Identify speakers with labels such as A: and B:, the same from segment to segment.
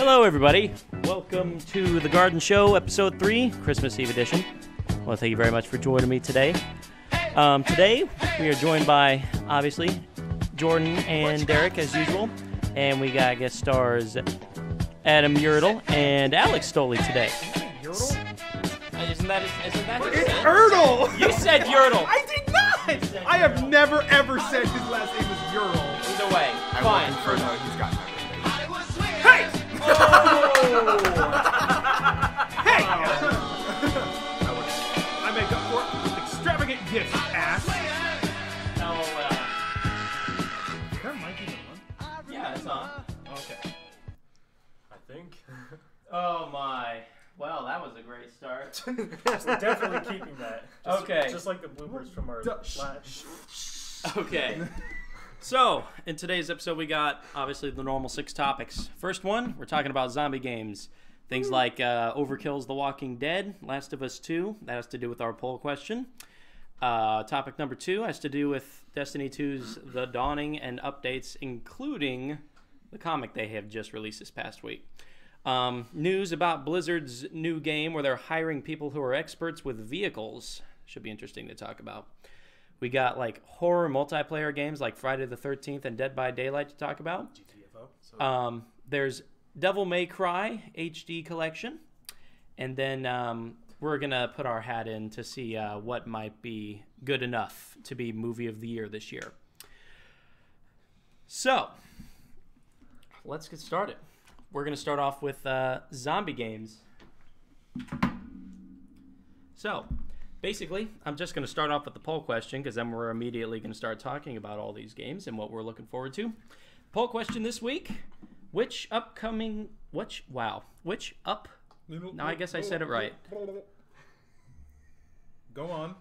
A: Hello, everybody. Welcome to The Garden Show, Episode 3, Christmas Eve edition. Well, thank you very much for joining me today. Today, we are joined by, obviously, Jordan and Derek, as usual. And we got guest stars Adam Ertl and Alex Stoley today.
B: Ertl?
A: Isn't that
B: It's Ertl!
A: You said Ertl!
B: I did not! I have never, ever said his last name was Ertl.
A: Either way, fine.
C: He's got my
B: Hey!
A: Oh!
B: Hey! I make up for it with extravagant gifts, ass.
A: LOL.
B: Is that mic even on?
A: Yeah, it's on.
B: Okay.
C: I think.
A: Oh my. Well, that was a great start.
D: We're definitely keeping that.
A: Okay.
D: Just like the bloopers from our last.
A: Okay. So, in today's episode, we got, obviously, the normal 6 topics. First one, we're talking about zombie games. Things like Overkill's The Walking Dead, Last of Us 2. That has to do with our poll question. Topic number 2 has to do with Destiny 2's The Dawning and updates, including the comic they have just released this past week. News about Blizzard's new game where they're hiring people who are experts with vehicles. Should be interesting to talk about. We got like horror multiplayer games like Friday the 13th and Dead by Daylight to talk about.
B: GTFO.
A: There's Devil May Cry HD collection. And then we're going to put our hat in to see what might be good enough to be movie of the year this year. So, let's get started. We're going to start off with zombie games. So, basically, I'm just going to start off with the poll question because then we're immediately going to start talking about all these games and what we're looking forward to. Poll question this week: now I guess I said it right.
B: Go on.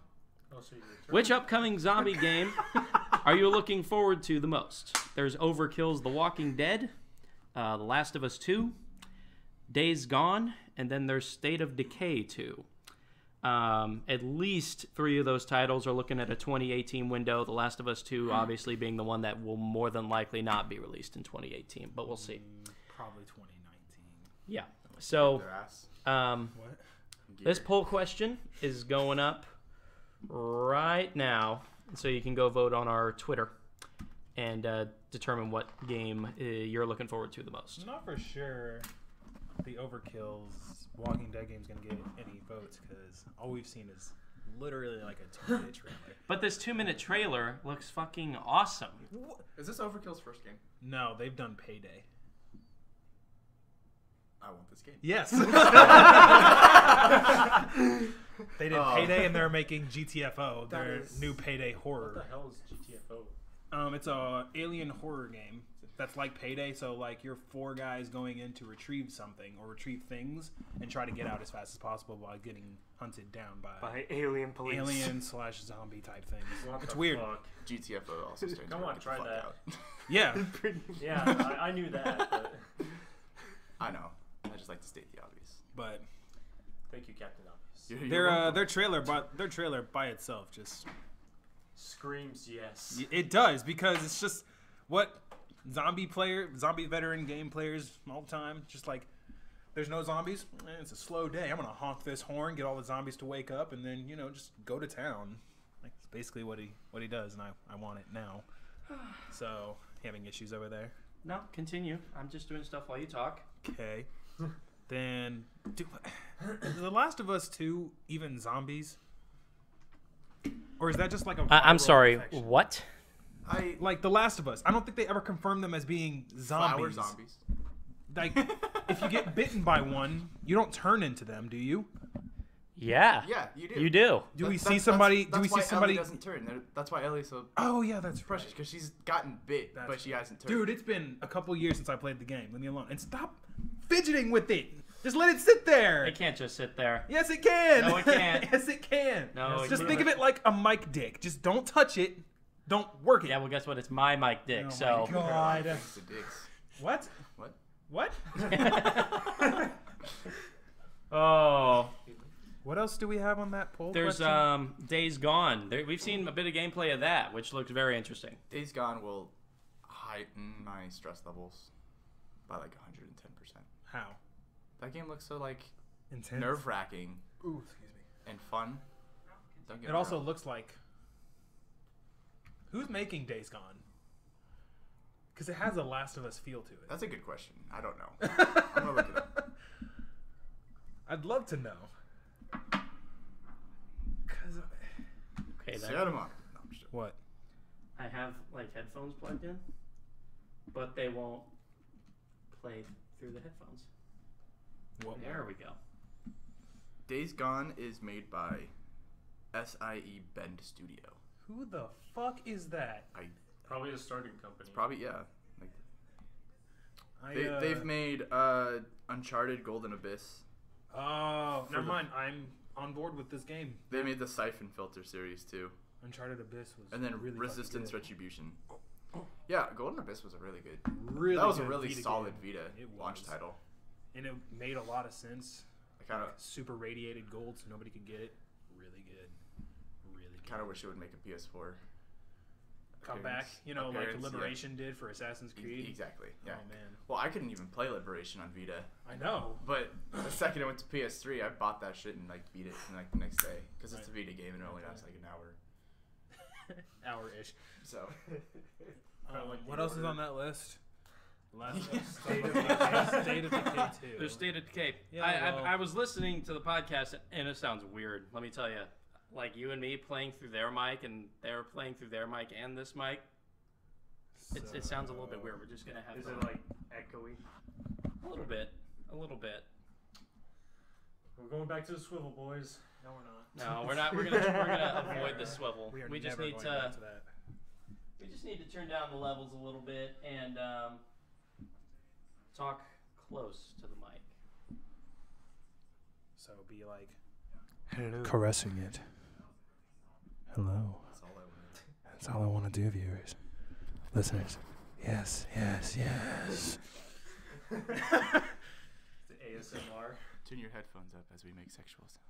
A: Which upcoming zombie game are you looking forward to the most? There's Overkill's The Walking Dead, The Last of Us 2, Days Gone, and then there's State of Decay 2. At least 3 of those titles are looking at a 2018 window. The Last of Us 2 obviously being the one that will more than likely not be released in 2018, but we'll see.
B: Probably 2019.
A: Yeah. So,
B: What?
A: this poll question is going up right now, so you can go vote on our Twitter and determine what game you're looking forward to the most.
B: I'm not for sure the Overkill's Walking Dead game's going to get any votes because all we've seen is literally like a 2-minute trailer.
A: But this 2-minute trailer looks fucking awesome.
C: Is this Overkill's first game?
B: No, they've done Payday.
C: I want this game.
B: Yes. They did Payday and they're making GTFO, their new Payday horror.
D: What the hell is GTFO?
B: It's a alien horror game that's like Payday. So like you're 4 guys going in to retrieve something or retrieve things and try to get out as fast as possible while getting hunted down by
D: alien police.
B: alien/zombie type things.
D: What
B: It's
D: the
B: weird.
D: fuck?
C: GTFO also stands
D: Come
C: for
D: on,
C: get the
D: try
C: fuck
D: that.
C: out.
B: Yeah.
D: Yeah, I knew that, but
C: I know. I just like to state the obvious.
B: But
D: thank you, Captain Obvious.
B: their trailer by itself just
D: Screams yes.
B: it does because it's just what zombie veteran game players all the time just like there's no zombies. It's a slow day. I'm gonna honk this horn, get all the zombies to wake up, and then just go to town. Like it's basically what he does, and I want it now. So having issues over there.
A: No, continue. I'm just doing stuff while you talk.
B: Okay. Then is The Last of Us 2 even zombies? Or is that just like a
A: I'm
B: viral
A: sorry,
B: infection?
A: what?
B: Like The Last of Us. I don't think they ever confirmed them as being
C: Flower
B: zombies.
C: zombies.
B: Like if you get bitten by one, you don't turn into them, do you?
A: Yeah.
C: Yeah, you do.
A: You do.
B: Do we see somebody
C: That's why Ellie doesn't turn. That's why Ellie's so
B: Oh yeah, that's
C: precious,
B: right.
C: because she's gotten bit,
B: That's
C: but she hasn't turned.
B: Dude, it's been a couple years since I played the game. Leave me alone. And stop fidgeting with it. Just let it sit there.
A: It can't just sit there.
B: Yes, it can.
A: No, it can't.
B: Yes, it can.
A: No, it
B: Just
A: can't.
B: think of it like a mic dick. Just don't touch it. Don't work it.
A: Yeah, well, guess what? It's my mic dick,
B: Oh
A: so...
B: my God.
C: Thanks to dicks.
B: What?
C: What?
B: What?
A: Oh.
B: What else do we have on that poll
A: There's
B: question?
A: Days Gone. We've seen a bit of gameplay of that, which looked very interesting.
C: Days Gone will heighten my stress levels. by like 110%.
B: How?
C: That game looks so like
B: Intense.
C: nerve-wracking
B: Ooh, excuse me.
C: and fun. Don't get
B: It
C: me
B: also
C: wrong.
B: looks like. Who's making Days Gone? Because it has a Last of Us feel to it.
C: That's a good question. I don't know. I'm gonna look it up.
B: I'd love to know. Cause
A: Okay,
C: Set
A: then
C: him up. No, I'm just joking.
B: what?
A: I have like headphones plugged in, but they won't play through the headphones.
B: What?
A: There we go.
C: Days Gone is made by SIE Bend Studio.
B: Who the fuck is that?
D: Probably a starting company.
C: Probably, yeah. Like, they've made Uncharted Golden Abyss.
B: Oh, never
C: the-
B: mind. I'm on board with this game.
C: They made the Siphon Filter series too.
B: Uncharted Abyss was
C: And then
B: really
C: Resistance
B: fucking
C: Retribution. Yeah, Golden Abyss was a really good.
B: good. Really
C: That was a
B: good
C: really
B: Vita
C: solid
B: game.
C: Vita
B: It
C: launch
B: was.
C: title.
B: And it made a lot of sense.
C: I kind of
B: Super radiated gold, so nobody could get it. Really good. Really good.
C: kind of wish it would make a PS4
B: Come back, like
C: appearance, yeah.
B: Liberation did for Assassin's Creed.
C: Exactly. Yeah.
B: Oh man,
C: Well, I couldn't even play Liberation on Vita,
B: I know.
C: but the second it went to PS3, I bought that shit and like beat it in like the next day because it's a Vita game and it only lasts like an hour.
B: Hour-ish.
C: So
B: What else is on that list? Last
D: State of
B: State of Decay 2.
A: There's State of Decay.
B: Yeah, well-
A: I was listening to the podcast, and it sounds weird. Let me tell you. Like you and me playing through their mic, and they're playing through their mic and this mic. It sounds a little bit weird. We're just going to have
D: Is
A: to...
D: it like echoey?
A: A little bit. A little bit.
D: We're going back to the swivel, boys.
B: No, we're not.
A: No, we're not. We're gonna avoid the swivel.
B: We are
A: We just
B: never
A: need
B: going
A: to.
B: back to that.
A: We just need to turn down the levels a little bit and talk close to the mic.
B: So be like caressing it. Hello.
C: that's all I wanted.
B: That's all I want to do, viewers. Listeners. Yes, yes, yes.
D: The ASMR.
C: Turn your headphones up as we make sexual sounds.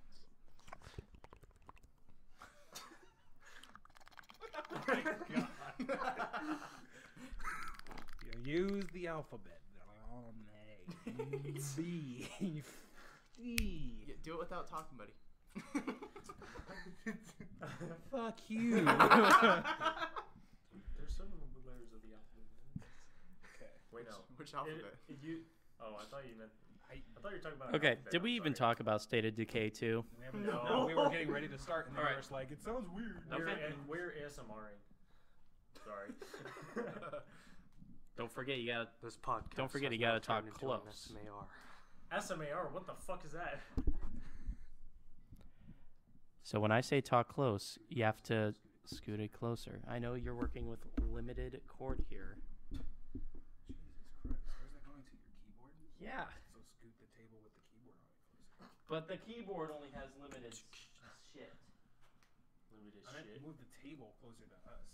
B: You use the alphabet. B. E.
C: Yeah, do it without talking, buddy.
B: Fuck you.
D: There's several layers of the alphabet.
B: Okay.
D: Wait, no.
C: Which alphabet?
D: I thought you meant. I thought you were talking about.
A: Okay,
D: alphabet,
A: did we
D: I'm
A: even
D: sorry.
A: talk about State of Decay 2?
B: No, we were getting ready to start, and then
A: All
B: we
A: right.
B: were like, it sounds weird.
D: We're ASMRing. Sorry.
A: Don't forget you gotta.
E: This podcast.
A: Don't forget
E: has
A: you gotta
E: now
A: talk
E: turned into an
A: close.
E: SMAR.
D: SMAR. What the fuck is that?
A: So when I say talk close, you have to scoot it closer. I know you're working with limited cord here.
B: Jesus Christ, where's that going to? Your keyboard?
A: Yeah,
B: So scoot the table with the keyboard on it.
A: but the keyboard only has limited shit.
D: Limited
B: I meant
D: shit.
B: move the table closer to us.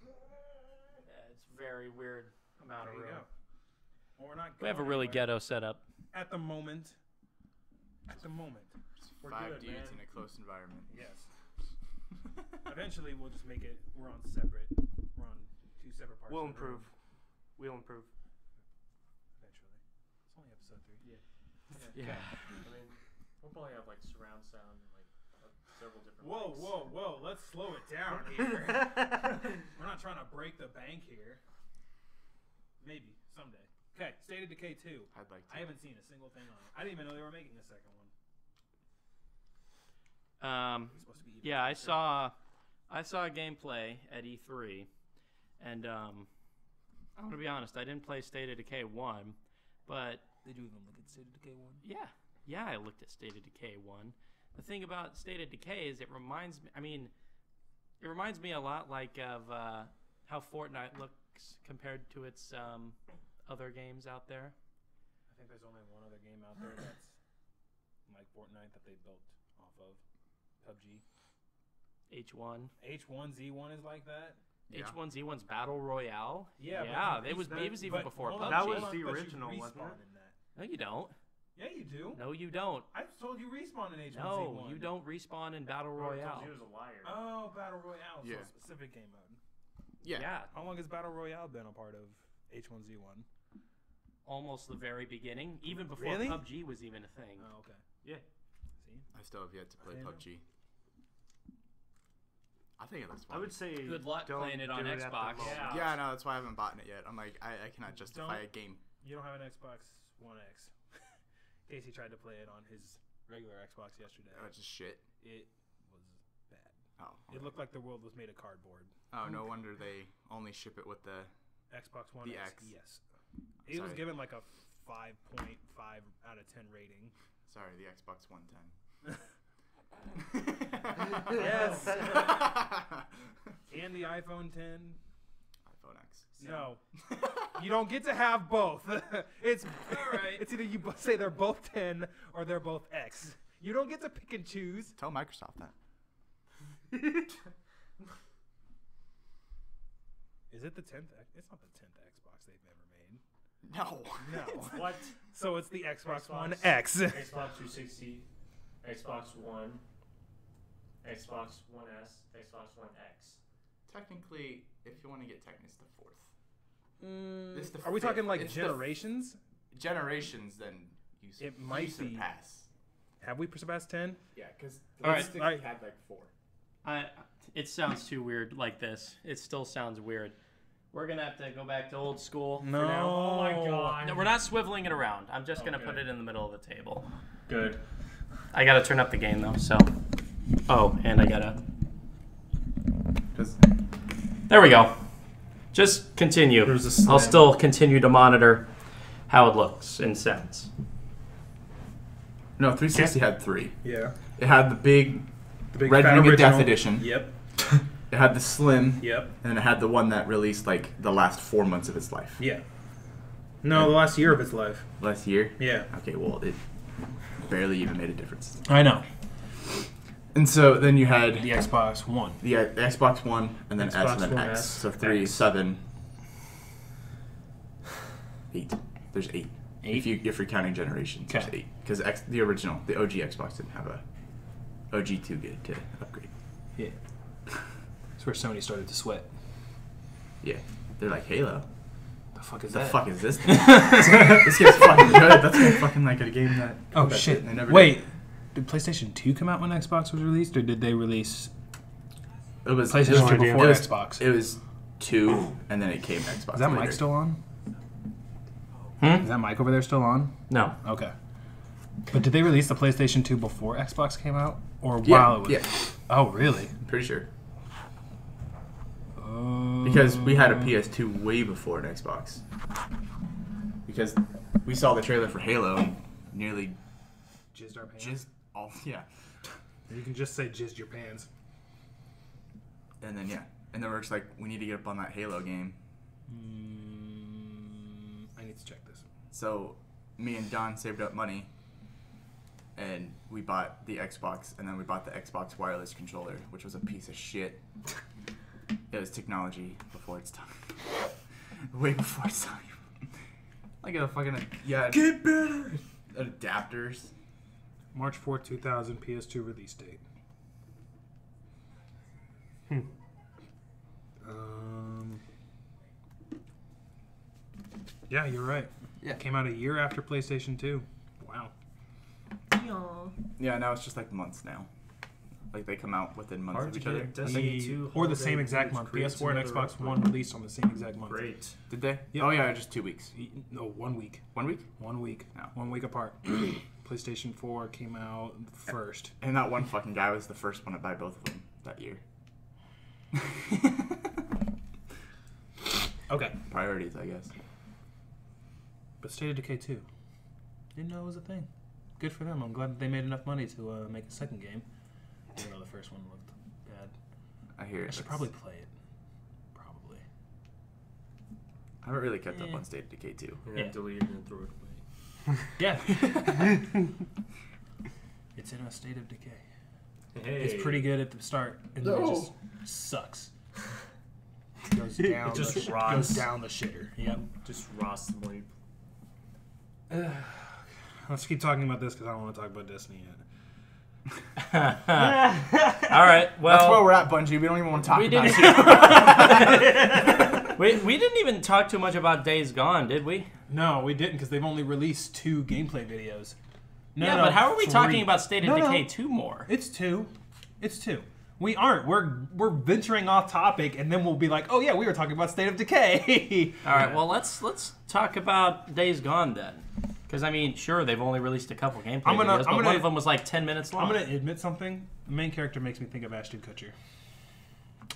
A: Yeah, it's very weird amount
B: There
A: of
B: you
A: room.
B: go. Well, we're not
A: We have a
B: going
A: really
B: anywhere.
A: ghetto setup.
B: At the moment. At the moment.
D: We're
C: 5
D: good,
C: dudes
D: man.
C: in a close environment.
B: Yes. Eventually, we'll just make it. We're on separate. We're on two separate parts.
E: We'll
B: of the room.
E: improve. We'll improve.
B: Eventually. It's only episode 3.
A: Yeah.
D: I mean, we'll probably have like surround sound and like several different.
B: Whoa,
D: mics.
B: whoa, whoa! Let's slow it down here. We're not trying to break the bank here. Maybe someday. Okay, State of Decay 2.
C: I'd like to.
B: I haven't seen a single thing on it. I didn't even know they were making a second one. It's supposed to be. even
A: Yeah, I
B: faster.
A: saw a gameplay at E3, and I'm gonna be honest, I didn't play State of Decay 1, but
B: Did you even look at State of Decay 1?
A: yeah, I looked at State of Decay 1. The thing about State of Decay is it reminds me a lot like of how Fortnite looks compared to its other games out there.
B: I think there's only one other game out there that's like Fortnite that they built off of. PUBG.
A: H1.
B: H1Z1 is like that.
C: Yeah.
A: H1Z1's Battle Royale.
B: Yeah,
A: Yeah,
B: but
A: it was even
B: but
A: before
B: hold
A: PUBG.
B: on,
E: That
B: hold
E: was
B: on,
E: the
B: but you
E: original, wasn't
B: respawn
E: it?
B: in that.
A: No, you don't.
B: Yeah, you do.
A: No, you don't.
B: I've told you respawn in H1Z1.
A: No, you don't respawn in Battle
D: Whoever told
A: Royale.
D: you was a liar.
B: Oh, Battle Royale.
C: Yeah.
B: So a specific game mode.
C: Yeah.
A: Yeah.
B: How long has Battle Royale been a part of H1Z1.
A: Almost the very beginning, even before
B: Really?
A: PUBG was even a thing.
B: Oh, okay.
A: Yeah.
B: See?
C: I still have yet to play
B: I know.
C: PUBG. I think it looks fun.
E: I would say
A: Good luck
E: don't
A: playing it on
E: do at the
A: Xbox.
E: moment.
D: Yeah.
C: Yeah, no, that's why I haven't bought it yet. I'm like, I cannot justify a
B: Don't-
C: game.
B: You don't have an Xbox One X. Casey tried to play it on his regular Xbox yesterday.
C: It's just shit.
B: It was bad.
C: Oh.
B: It looked like the world was made of cardboard.
C: Oh, no wonder they only ship it with the.
B: Xbox One
C: The
B: X.
C: X.
B: Yes. It was
C: Sorry.
B: given like a 5.5 out of 10 rating.
C: Sorry, the Xbox 110.
B: Yes. And the iPhone 10.
C: iPhone X.
B: No. You don't get to have both. It's
A: All right.
B: It's either you say they're both 10 or they're both X. You don't get to pick and choose.
C: Tell Microsoft that.
B: Is it the 10th? It's not the 10th Xbox they've ever made.
C: No.
B: No.
D: What?
B: So it's the Xbox
D: Xbox.
B: One X.
D: Xbox 360, Xbox One, Xbox One S, Xbox One X.
C: Technically, if you want to get technical, it's the fourth. This is the
B: Are we
C: fifth.
B: talking like
C: It's the
B: generations?
C: Generations, then you
B: It might be.
C: surpass.
B: Have we surpassed 10?
C: Yeah, because
A: All right.
C: had like 4.
A: It sounds too weird like this. It still sounds weird. We're gonna have to go back to old school.
B: No.
A: For now.
D: Oh my god.
A: No, we're not swiveling it around. I'm just gonna
D: Okay.
A: put it in the middle of the table.
D: Good.
A: I gotta turn up the gain though. So. Oh, and I gotta. There we go. Just continue.
B: There's a slam.
A: I'll still continue to monitor how it looks and sounds.
C: No, 360 had 3.
B: Yeah.
C: It had the big
B: The
C: Red
B: fat
C: Ring of Death
B: original.
C: edition.
B: Yep.
C: It had the Slim,
B: Yep.
C: and it had the one that released like the last 4 months of its life.
B: Yeah. No, the last year of its life.
C: Last year?
B: Yeah.
C: Okay, well, it barely even made a difference.
B: I know.
C: And so then you had
B: The Xbox One.
C: the Xbox One, and then S,
B: Xbox
C: and then
B: One
C: X.
B: S,
C: So 3,
B: X.
C: 7, 8. There's 8.
B: Eight?
C: If you're counting generations, there's
B: Okay.
C: 8. Because the original, the OG Xbox didn't have a OG 2 gig to upgrade.
B: Yeah. That's where Sony started to sweat.
C: Yeah, they're like Halo.
B: The fuck is
C: The
B: that?
C: fuck is this thing? This game's fucking good. That's like fucking like a game that.
B: Oh
C: that's
B: shit!
C: it. They never
B: Wait, did PlayStation 2 come out when Xbox was released, or did they release
C: It was
B: PlayStation 2
E: idea.
B: before
C: it was,
B: Xbox?
C: It was 2, and then it came Xbox.
B: Is that
C: later.
B: mic still on?
A: Hmm?
B: Is that mic over there still on?
A: No.
B: Okay. But did they release the PlayStation 2 before Xbox came out, or
C: Yeah,
B: while it was?
C: yeah,
B: Oh really?
C: I'm pretty sure. Because we had a PS2 way before an Xbox. Because we saw the trailer for Halo, and nearly
B: Jizzed our pants.
C: just all yeah,
B: You can just say jizzed your pants.
C: and then we're just like, we need to get up on that Halo game.
B: I need to check this.
C: So me and Don saved up money, and we bought the Xbox, and then we bought the Xbox wireless controller, which was a piece of shit. It was technology before its time. Way before its time. Like a fucking get better adapters.
B: March 4th, 2000, PS2 release date. Yeah, you're right.
C: Yeah.
B: Came out a year after PlayStation 2. Wow.
C: Yeah, now it's just like months now. Like they come out within months
D: Hard
C: of
D: to
C: each other.
D: get Destiny 2
B: Or the
D: holiday,
B: same exact
D: which
B: month.
D: creates
B: PS4 and
D: another
B: Xbox
D: upgrade.
B: One released on the same exact month.
D: Great.
C: Did they?
B: Yep.
C: Oh yeah, just 2 weeks.
B: No, 1 week.
C: 1 week?
B: 1 week.
C: No.
B: 1 week apart. PlayStation 4 came out first.
C: And that one fucking guy was the first one to buy both of them that year.
B: Okay.
C: Priorities, I guess.
B: But State of Decay 2. Didn't know it was a thing. Good for them. I'm glad that they made enough money to make a second game. Even though the first one looked bad.
C: I hear it.
B: I should
C: It's-
B: probably play it. Probably.
C: I haven't really kept up on State of Decay 2.
D: And
A: Yeah.
D: then delete it and throw it away.
B: Yeah. It's in a state of decay.
D: Hey.
B: It's pretty good at the start, and then it just sucks. Goes down.
D: It just
B: goes
D: rots.
B: down the shitter. Yep.
D: Just rots the more you
B: Let's keep talking about this because I don't want to talk about Destiny yet.
A: All right. Well,
C: That's where we're at, Bungie. We don't even want to talk
A: we
C: about
A: didn't.
C: it.
A: We didn't even talk too much about Days Gone, did we?
B: No, we didn't because they've only released 2 gameplay videos. No,
A: But how are we
B: 3.
A: talking about State of
B: No,
A: Decay
B: no.
A: 2 more?
B: It's 2. It's 2. We aren't. We're venturing off topic, and then we'll be like, oh yeah, we were talking about State of Decay.
A: All right, well let's talk about Days Gone then, because I mean, sure they've only released a couple gameplay videos, but one of them was like 10 minutes long.
B: I'm gonna admit something. The main character makes me think of Ashton Kutcher.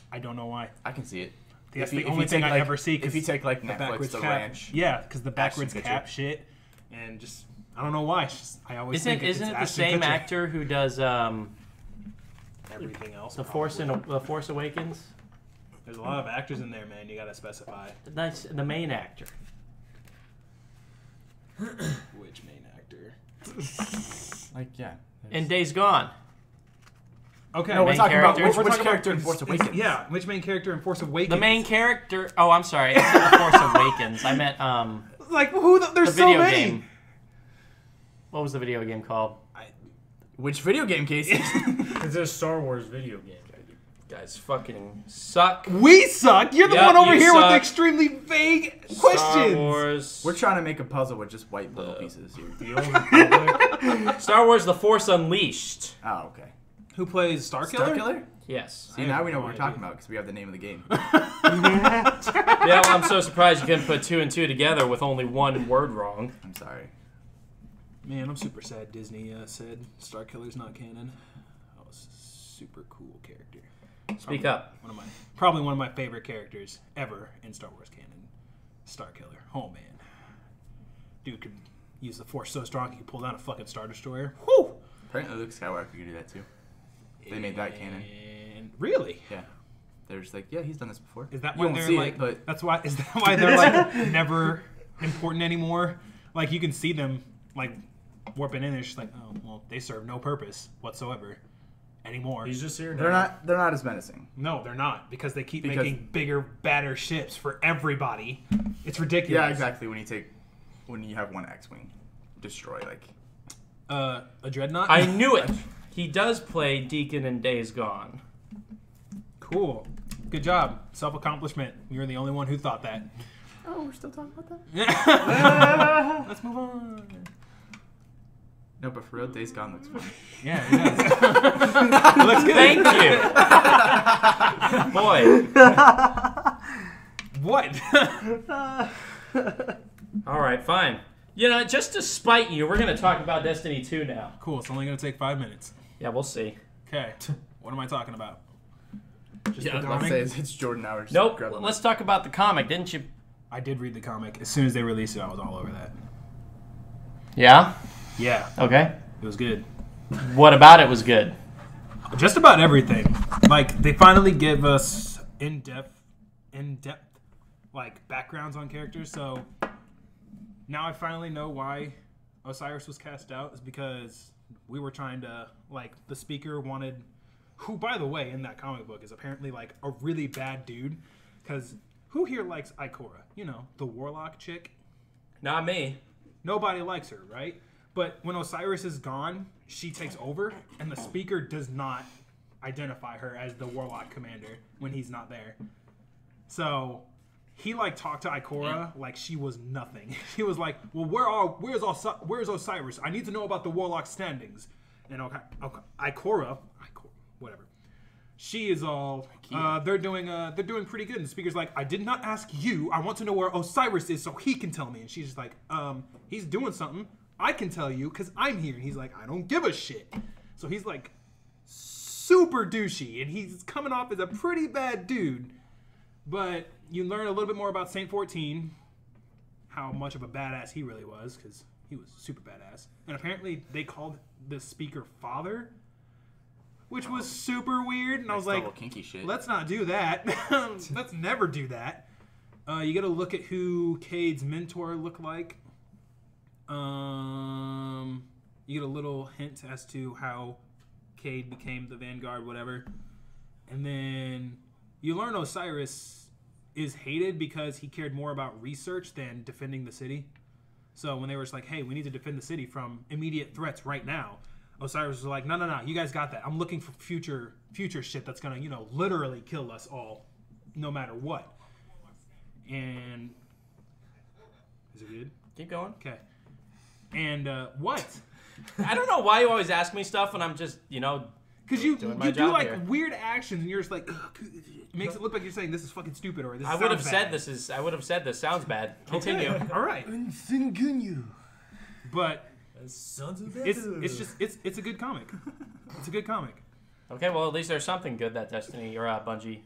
B: I don't know why.
C: I can see it.
B: That's the only thing I ever see.
C: If you take like
B: the
C: Netflix,
B: backwards
C: The
B: cap.
C: Ranch.
B: Yeah, because the backwards
C: Ashton
B: cap
C: Kutcher.
B: shit, and just I don't know why. It's just, I always
A: Isn't
B: think it's
A: it the
B: Ashton
A: same
B: Kutcher.
A: actor who does
B: Everything else.
A: the
B: probably.
A: Force Awakens?
B: There's a lot of actors in there, man. You gotta specify
A: That's the main actor.
B: which main actor.
C: Like yeah.
A: In Days Gone.
B: Okay.
C: No, we're
A: main
C: talking about
A: character?
C: which
B: talking
C: character in
B: about-
C: Force Awakens.
B: Yeah, which main character in Force Awakens?
A: The main character. Oh, I'm sorry. I said the Force Awakens. I meant
B: Like who?
A: the
B: There's so
A: video
B: many.
A: game. What was the video game called?
C: Which video game, Casey?
D: It's a Star Wars video game.
A: You guys fucking suck.
B: We suck. You're the
A: Yep,
B: one over
A: you
B: here with
A: suck.
B: the extremely vague
A: Star
B: questions.
A: Wars.
C: We're trying to make a puzzle with just white puzzle pieces here.
D: The Old Republic.
A: Star Wars: The Force Unleashed.
C: Oh, okay.
B: Who plays Starkiller?
C: Starkiller?
A: Yes.
C: See,
B: I
C: now
B: have
C: we know
B: no
C: what we're
B: idea.
C: talking about because we have the name of the game.
A: Yeah, well, I'm so surprised you couldn't put 2 and 2 together with only one word wrong.
C: I'm sorry.
B: Man, I'm super sad Disney said Starkiller's not canon. That was a super cool character.
A: Speak up.
B: Probably one of my favorite characters ever in Star Wars canon. Starkiller. Oh man. Dude could use the Force so strong he could pull down a fucking Star Destroyer. Whew!
C: Apparently Luke Skywalker could do that too. They made that canon.
B: And really?
C: Yeah. They're just like, yeah, he's done this before.
B: Is that
C: You
B: why
C: won't
B: they're
C: see
B: like
C: it, but
B: that's why is that why they're like never important anymore? Like you can see them like warping in there, it's just like, oh well, they serve no purpose whatsoever anymore.
D: He's just here now.
C: they're not as menacing.
B: No, they're not, because they keep
C: Because-
B: making bigger, badder ships for everybody. It's ridiculous.
C: Yeah, exactly. When you have one X-wing, destroy like.
B: A dreadnought.
A: I knew it. He does play Deacon in Days Gone.
B: Cool. Good job. Self-accomplishment. You're the only one who thought that.
C: Oh, we're still talking about that.
B: Let's move on.
C: No, but for real, Days Gone looks fun.
B: Yeah, it does. Looks good.
A: Thank you. Boy.
B: What?
A: All right, fine. You know, just to spite you, we're going to talk about Destiny 2 now.
B: Cool. It's only gonna take 5 minutes.
A: Yeah, we'll see.
B: Okay. What am I talking about? Just
C: Yeah,
B: the
C: let's
B: comic?
C: say it's Jordan Hours.
A: Nope. Let's talk about the comic, didn't you?
B: I did read the comic. As soon as they released it, I was all over that.
A: Yeah?
B: Yeah,
A: Okay.
B: it was good.
A: What about it was good?
B: Just about everything. Like they finally give us in-depth like backgrounds on characters. So now I finally know why Osiris was cast out, is because we were trying to, like, the speaker wanted, who by the way in that comic book is apparently like a really bad dude, because who here likes Ikora? You know, the warlock chick.
A: Not me.
B: Nobody likes her, right? But when Osiris is gone, she takes over, and the speaker does not identify her as the warlock commander when he's not there. So he like talked to Ikora like she was nothing. He was like, "Well, where's Osiris? I need to know about the warlock standings." And Ikora, whatever. She is all they're doing pretty good. And the speaker's like, "I did not ask you. I want to know where Osiris is so he can tell me." And she's just like, he's doing something. I can tell you because I'm here." And he's like, "I don't give a shit." So he's like super douchey, and he's coming off as a pretty bad dude. But you learn a little bit more about Saint 14, how much of a badass he really was, because he was super badass. And apparently they called the speaker father, which was super weird. And I was like,
C: kinky shit.
B: let's not do that. Let's never do that. You got to look at who Cade's mentor looked like. You get a little hint as to how Cade became the Vanguard, whatever. And then you learn Osiris is hated because he cared more about research than defending the city. So when they were just like, "Hey, we need to defend the city from immediate threats right now," Osiris was like, No, you guys got that. I'm looking for future shit that's gonna, literally kill us all, no matter what." And is it good?
A: Keep going.
B: Okay. And what?
A: I don't know why you always ask me stuff when I'm just,
B: Because you
A: doing my
B: do
A: job
B: like
A: here.
B: weird actions, and you're just like, ugh, it makes it look like you're saying this is fucking stupid or this.
A: I would have said this sounds bad. Continue.
B: Okay. All right. But
D: Sons of
B: it's a good comic. It's a good comic.
A: Okay, well at least there's something good that Destiny or Bungie.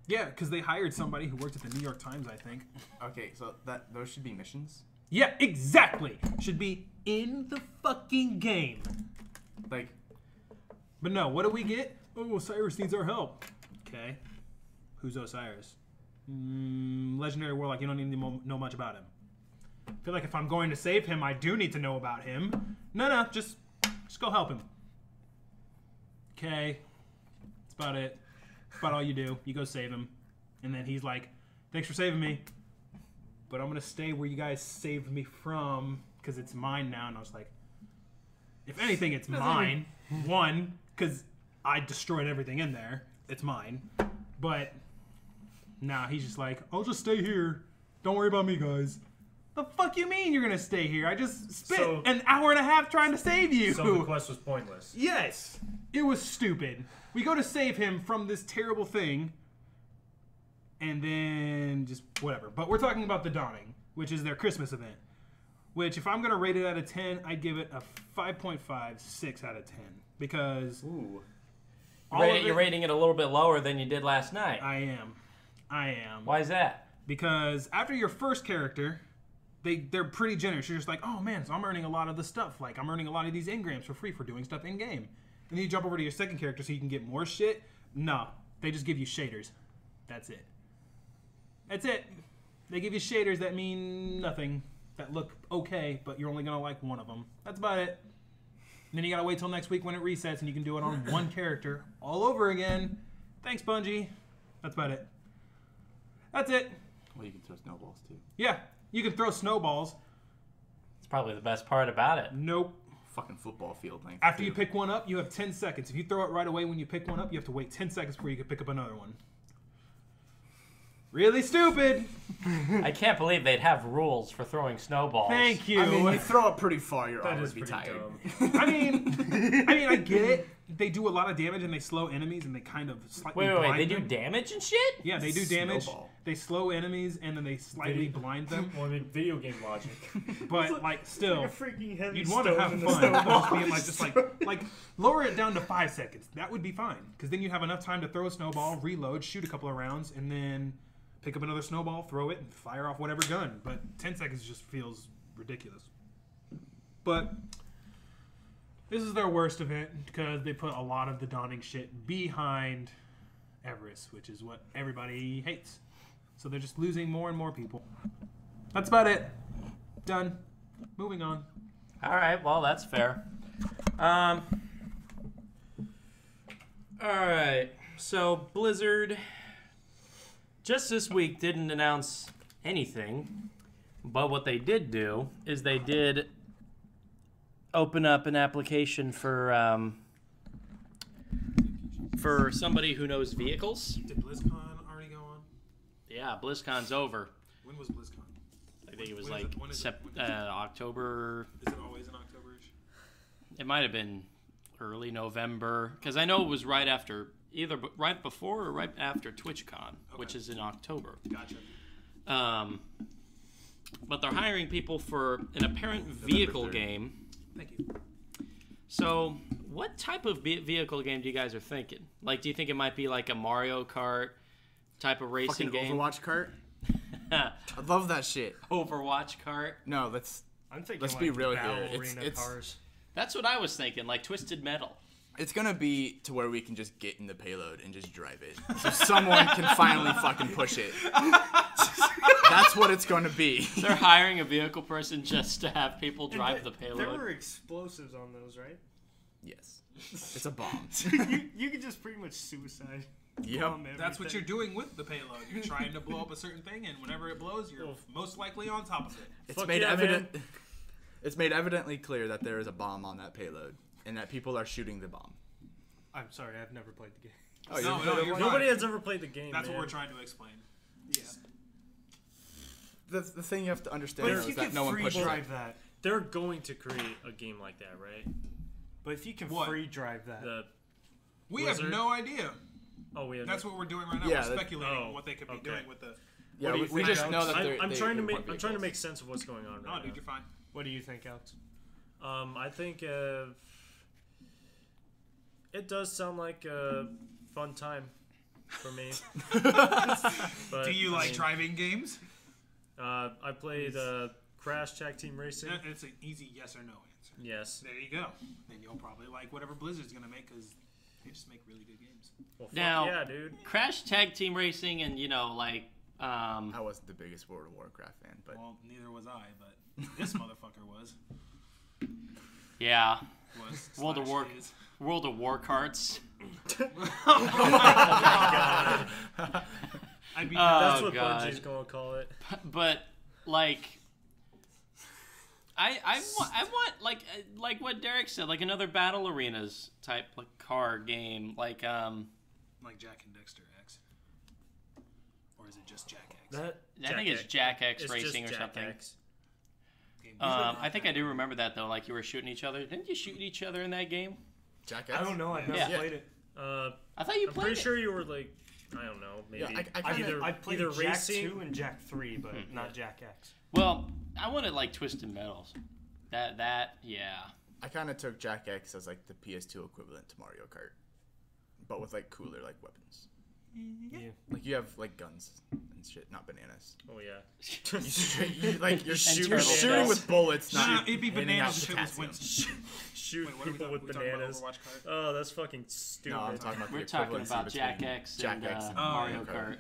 B: Yeah, because they hired somebody who worked at the New York Times, I think.
C: Okay, so those should be missions.
B: Yeah, exactly. Should be in the fucking game.
C: Like,
B: But no, what do we get? Oh, Osiris needs our help. Okay. Who's Osiris? Legendary warlock. You don't need to know much about him. I feel like if I'm going to save him, I do need to know about him. No, just go help him. Okay. That's about it. That's about all you do. You go save him. And then he's like, thanks for saving me. But I'm going to stay where you guys saved me from because it's mine now. And I was like, if anything, it's mine. One, because I destroyed everything in there. It's mine. But nah, he's just like, I'll just stay here. Don't worry about me, guys. The fuck you mean you're going to stay here? I just spent an hour and a half trying to save you.
D: So the quest was pointless.
B: Yes. It was stupid. We go to save him from this terrible thing. And then just whatever. But we're talking about The Dawning, which is their Christmas event. Which, if I'm going to rate it out of 10, I'd give it a 5.5, 6 out of 10. Because
A: Ooh.
B: all of
A: You're rating it a little bit lower than you did last night.
B: I am.
A: Why is that?
B: Because after your first character, they're pretty generous. You're just like, oh man, so I'm earning a lot of the stuff. Like, I'm earning a lot of these engrams for free for doing stuff in-game. And then you jump over to your second character so you can get more shit. No, they just give you shaders. That's it. That's it. They give you shaders that mean nothing. That look okay, but you're only going to like one of them. That's about it. And then you got to wait till next week when it resets and you can do it on one character all over again. Thanks, Bungie. That's about it. That's it.
C: well, you can throw snowballs too.
B: Yeah, you can throw snowballs.
A: It's probably the best part about it.
B: Nope.
C: Fucking football field length.
B: After
C: too.
B: you pick one up, you have 10 seconds. If you throw it right away when you pick one up, you have to wait 10 seconds before you can pick up another one. Really stupid.
A: I can't believe they'd have rules for throwing snowballs.
B: Thank you.
C: I mean, you throw it pretty far, your
D: That
C: arm
D: is
C: would be
D: pretty
C: tired.
D: dumb.
B: I mean, I get it. They do a lot of damage and they slow enemies and they kind of slightly
A: Wait,
B: blind
A: they do
B: them.
A: damage and shit?
B: Yeah, they do damage.
C: Snowball.
B: They slow enemies and then they slightly blind them.
D: Well, I mean, video game logic.
B: But like still,
D: Like a freaking heavy
B: you'd want to have
D: stone in
B: fun.
D: the
B: Just being
D: snowball.
B: like lower it down to 5 seconds. That would be fine because then you have enough time to throw a snowball, reload, shoot a couple of rounds, and then pick up another snowball, throw it, and fire off whatever gun. But 10 seconds just feels ridiculous. But this is their worst event because they put a lot of the Dawning shit behind Everest, which is what everybody hates. So they're just losing more and more people. That's about it. Done. Moving on.
A: All right, well, that's fair. All right, so Blizzard just this week didn't announce anything, but what they did do is they did open up an application for somebody who knows vehicles.
B: Did BlizzCon already go on?
A: Yeah, BlizzCon's over.
B: When was BlizzCon?
A: I think it was
B: When is
A: like
B: it? When is it?
A: October.
B: Is it always in October-ish?
A: It might have been early November because I know it was right after, either right before or right after TwitchCon, which is in October.
B: Gotcha.
A: But they're hiring people for an apparent vehicle
C: 3rd.
A: game.
B: Thank you.
A: So, what type of vehicle game do you guys are thinking? Like, do you think it might be like a Mario Kart type of racing
C: Fucking
A: game?
C: Overwatch cart. I love that shit.
A: Overwatch Kart.
C: No, let's
D: I'm thinking
C: Let's
D: like
C: be real
D: battle
C: here.
D: arena
C: It's-
D: cars.
A: That's what I was thinking, like Twisted Metal.
C: It's gonna be to where we can just get in the payload and just drive it, so someone can finally fucking push it. That's what it's gonna be.
A: They're hiring a vehicle person just to have people drive the
D: There
A: payload.
D: were explosives on those, right?
C: Yes, it's a bomb.
D: you could just pretty much suicide.
C: Yep.
D: bomb
B: That's what
D: everything.
B: you're doing with the payload. You're trying to blow up a certain thing, and whenever it blows, you're most likely on top of it.
C: It's
D: Fuck
C: made
D: yeah,
C: evident. It's made evidently clear that there is a bomb on that payload, and that people are shooting the bomb.
D: I'm sorry, I've never played the game.
C: Oh,
B: No, you're
D: Nobody
B: fine.
D: has ever played the game.
B: That's
D: man.
B: what we're trying to explain. Yeah.
C: the thing you have to understand
E: But
C: is
E: if you
C: that
E: can
C: no one
E: free
C: pushes
E: drive
C: it.
E: that,
D: They're going to create a game like that, right?
E: but if you can
B: What?
E: free drive that,
B: We have
D: Blizzard?
B: no idea.
D: We have
B: That's what we're doing right now.
C: Yeah,
B: we're
C: that-
B: speculating what they could be
D: okay.
B: doing with the.
C: Yeah,
B: What do
C: we
B: you
C: we
B: think,
C: just know
B: Alex?
C: that they're,
D: I'm trying to
C: they
D: make
C: want vehicles.
D: sense of what's going on
B: No,
D: right
B: dude,
D: now.
B: you're fine.
E: what do you think, Alex?
D: I think it does sound like a fun time for me. But,
B: Do you
D: I
B: like
D: mean,
B: driving games?
D: I played Crash Tag Team Racing.
B: It's an easy yes or no answer.
D: Yes.
B: There you go. Then you'll probably like whatever Blizzard's gonna make because they just make really good games.
D: Well, fuck
A: Now-
D: yeah, dude.
A: Crash Tag Team Racing and,
C: I wasn't the biggest World of Warcraft fan, but
B: Well, neither was I, but this motherfucker was.
A: yeah,
B: Was
A: World of
B: slash
A: War-
B: is.
A: World of War carts.
B: I'd be
D: That's
A: Oh,
D: what
A: God.
D: Bungie's gonna call it.
A: But like, I want like what Derek said, like another Battle Arenas type like car game, like
B: like Jack and Dexter X, or is it just Jack X?
A: I think it's Jack X
D: It's
A: Racing
D: just
A: or
D: Jack
A: something.
D: X.
B: Game
A: I think I do remember that though. Like you were shooting each other. Didn't you shoot each other in that game?
C: Jack X?
E: I don't know. I've never
A: Yeah.
E: played it.
A: I thought you
D: I'm
A: played
D: pretty
A: it.
D: sure you were like, I don't know, maybe.
C: Yeah, I kinda-
E: I played
D: either
E: Jack
D: racing.
E: 2 and Jack 3, but not Jack X.
A: Well, I wanted like Twisted Metals. Yeah.
C: I kind of took Jack X as like the PS2 equivalent to Mario Kart, but with like cooler like weapons.
E: Yeah.
C: Like you have like guns and shit, not bananas.
D: Oh yeah.
C: You're shooting
A: tornadoes.
C: with bullets,
B: No,
C: not
B: it'd be
C: handing
B: bananas
C: out
B: if it was
C: potassium.
B: Winston.
D: Shoot
B: Wait, what are we
D: people
B: talking,
D: with
B: we talking about
D: bananas.
B: Overwatch card?
D: Oh, that's fucking stupid.
C: No, I'm talking about
A: We're
C: the
A: talking
C: equivalency
A: about
C: between
A: Jack X
C: Jack
A: and
C: X and
A: Mario
C: Mario
A: Kart.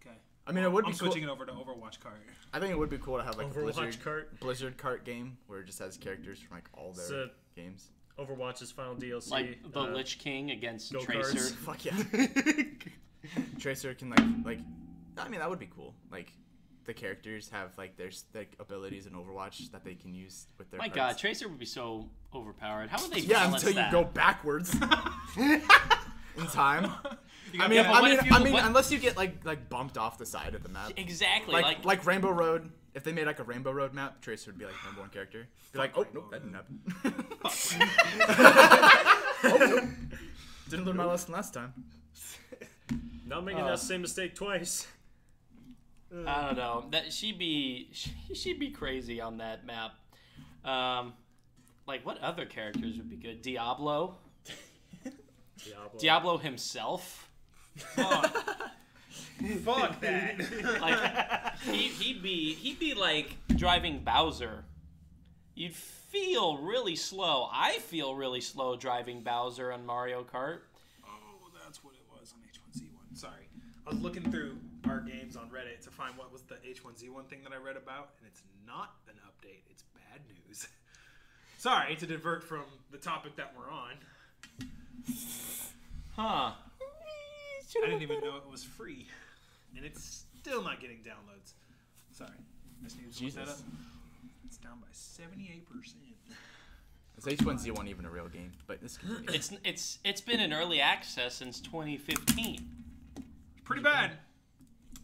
B: Okay.
C: I mean, it would be
B: I'm
C: cool.
B: switching it over to Overwatch card.
C: I think it would be cool to have like a
D: Overwatch kart.
C: Blizzard kart game where it just has characters from like all their
D: So-
C: games.
D: Overwatch's final DLC.
A: Like the Lich King against
D: go-karts.
A: Tracer.
C: Fuck yeah. Tracer can like I mean that would be cool. Like the characters have like their like abilities in Overwatch that they can use with their
A: My
C: karts.
A: God, Tracer would be so overpowered. How would they
C: Yeah,
A: balance
C: until you
A: that?
C: go backwards in time.
B: You
C: I
B: got
C: mean,
B: that-
A: but what if you- what-
C: unless you get like bumped off the side of the map.
A: Exactly.
C: Like Rainbow Road. If they made like a Rainbow Road map, Tracer would be like number one character. Be like, oh nope, that didn't happen. Didn't learn my lesson last time.
D: Not making that same mistake twice.
A: I don't know. That she'd be crazy on that map. Like what other characters would be good? Diablo himself.
B: Fuck that.
A: Like he'd be like driving Bowser. You'd feel really slow. I feel really slow driving Bowser on Mario Kart.
B: Oh, that's what it was on H1Z1. Sorry. I was looking through our games on Reddit to find what was the H1Z1 thing that I read about, and it's not an update. It's bad news. Sorry to divert from the topic that we're on.
A: Huh.
B: I didn't even know it was free, and it's still not getting downloads. Sorry. I just needed to look that up.
C: Jesus.
B: It's down by 78%.
C: Is H1Z1 even a real game? But this
A: It's been in early access since 2015.
B: Pretty bad.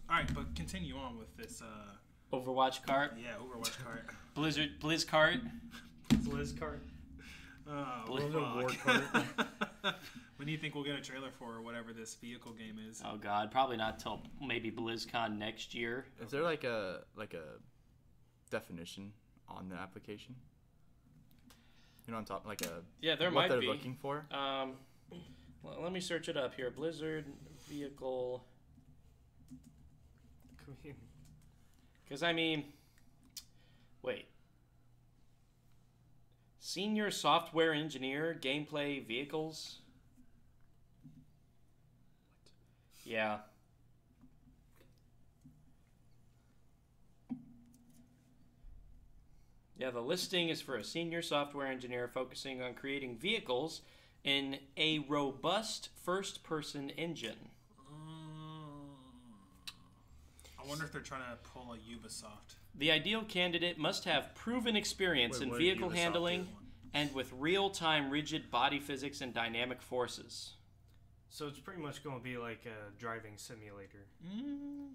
B: All right, but continue on with this.
A: Overwatch Kart,
B: Yeah, Overwatch card.
A: Blizz Kart.
E: Blizz card.
B: Oh,
A: World
E: of War
B: fuck. When do you think we'll get a trailer for whatever this vehicle game is?
A: Oh God, probably not till maybe BlizzCon next year.
C: Is there like a definition on the application? You know what I'm talking like a
A: Yeah, there
C: what
A: might
C: they're
A: be.
C: looking for?
A: Well, let me search it up here. Blizzard vehicle. Because I mean, wait. Senior software engineer, gameplay, vehicles. Yeah. Yeah, the listing is for a senior software engineer focusing on creating vehicles in a robust first-person engine.
B: I wonder if they're trying to pull a Ubisoft.
A: The ideal candidate must have proven experience
D: Wait,
A: in
D: what did
A: vehicle
D: Ubisoft
A: handling
B: do?
A: and with real-time rigid body physics and dynamic forces.
E: So it's pretty much going to be like a driving simulator.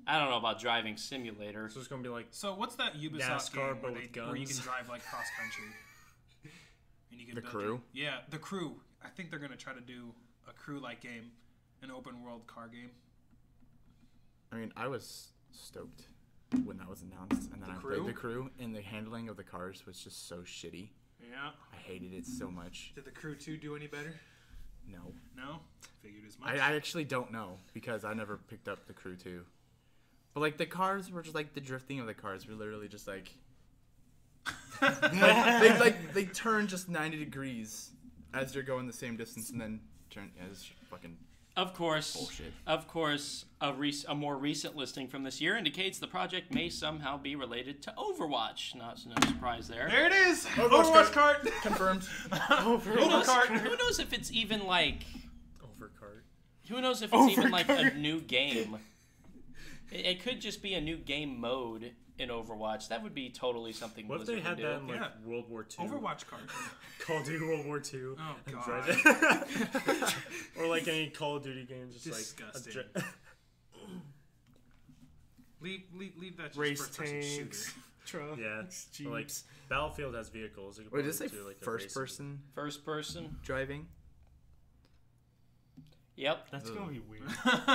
A: I don't know about driving simulator.
F: So it's gonna be like
B: So what's that Ubisoft
F: NASCAR,
B: game
F: but
B: where,
F: with
B: where you can
F: guns?
B: drive like cross country? And you can
C: The
B: build
C: Crew?
B: Yeah, The Crew. I think they're gonna try to do a Crew-like game, an open world car game.
C: I mean, I was stoked when that was announced, and then I
B: Crew?
C: played The Crew, and the handling of the cars was just so shitty.
B: Yeah.
C: I hated it so much.
B: Did The Crew 2 do any better?
C: No.
B: No? Figured as much.
C: I actually don't know, because I never picked up The Crew 2. But, like, the cars were just, like, the drifting of the cars were literally just, like... they turn just 90 degrees as they're going the same distance, and then turn... Yeah, it's fucking...
A: Of course,
C: Bullshit.
A: a more recent listing from this year indicates the project may somehow be related to Overwatch. No surprise there.
B: There it is!
C: Overwatch
B: Overwatch cart!
C: Confirmed.
A: Who knows if it's even like...
F: overcart.
A: Who knows if it's even like a new game? It could just be a new game mode in Overwatch. That would be totally something
F: What if
A: Blizzard
F: they had
A: would do.
F: that in like
B: Yeah.
F: World War II?
B: Overwatch cart.
F: Call of Duty World War II.
B: Oh,
F: and
B: God.
F: drive it. Or like any Call of Duty games, just
B: Disgusting.
F: like a
B: Leave that just
E: Race
B: first-person shooter.
E: tanks, trucks,
F: yeah.
E: jeeps.
F: Or like Battlefield has vehicles. You could
C: Wait, did it say
F: probably do, like, a
C: first
F: racing-
C: person
A: First person.
C: driving?
A: Yep.
E: That's going to be weird.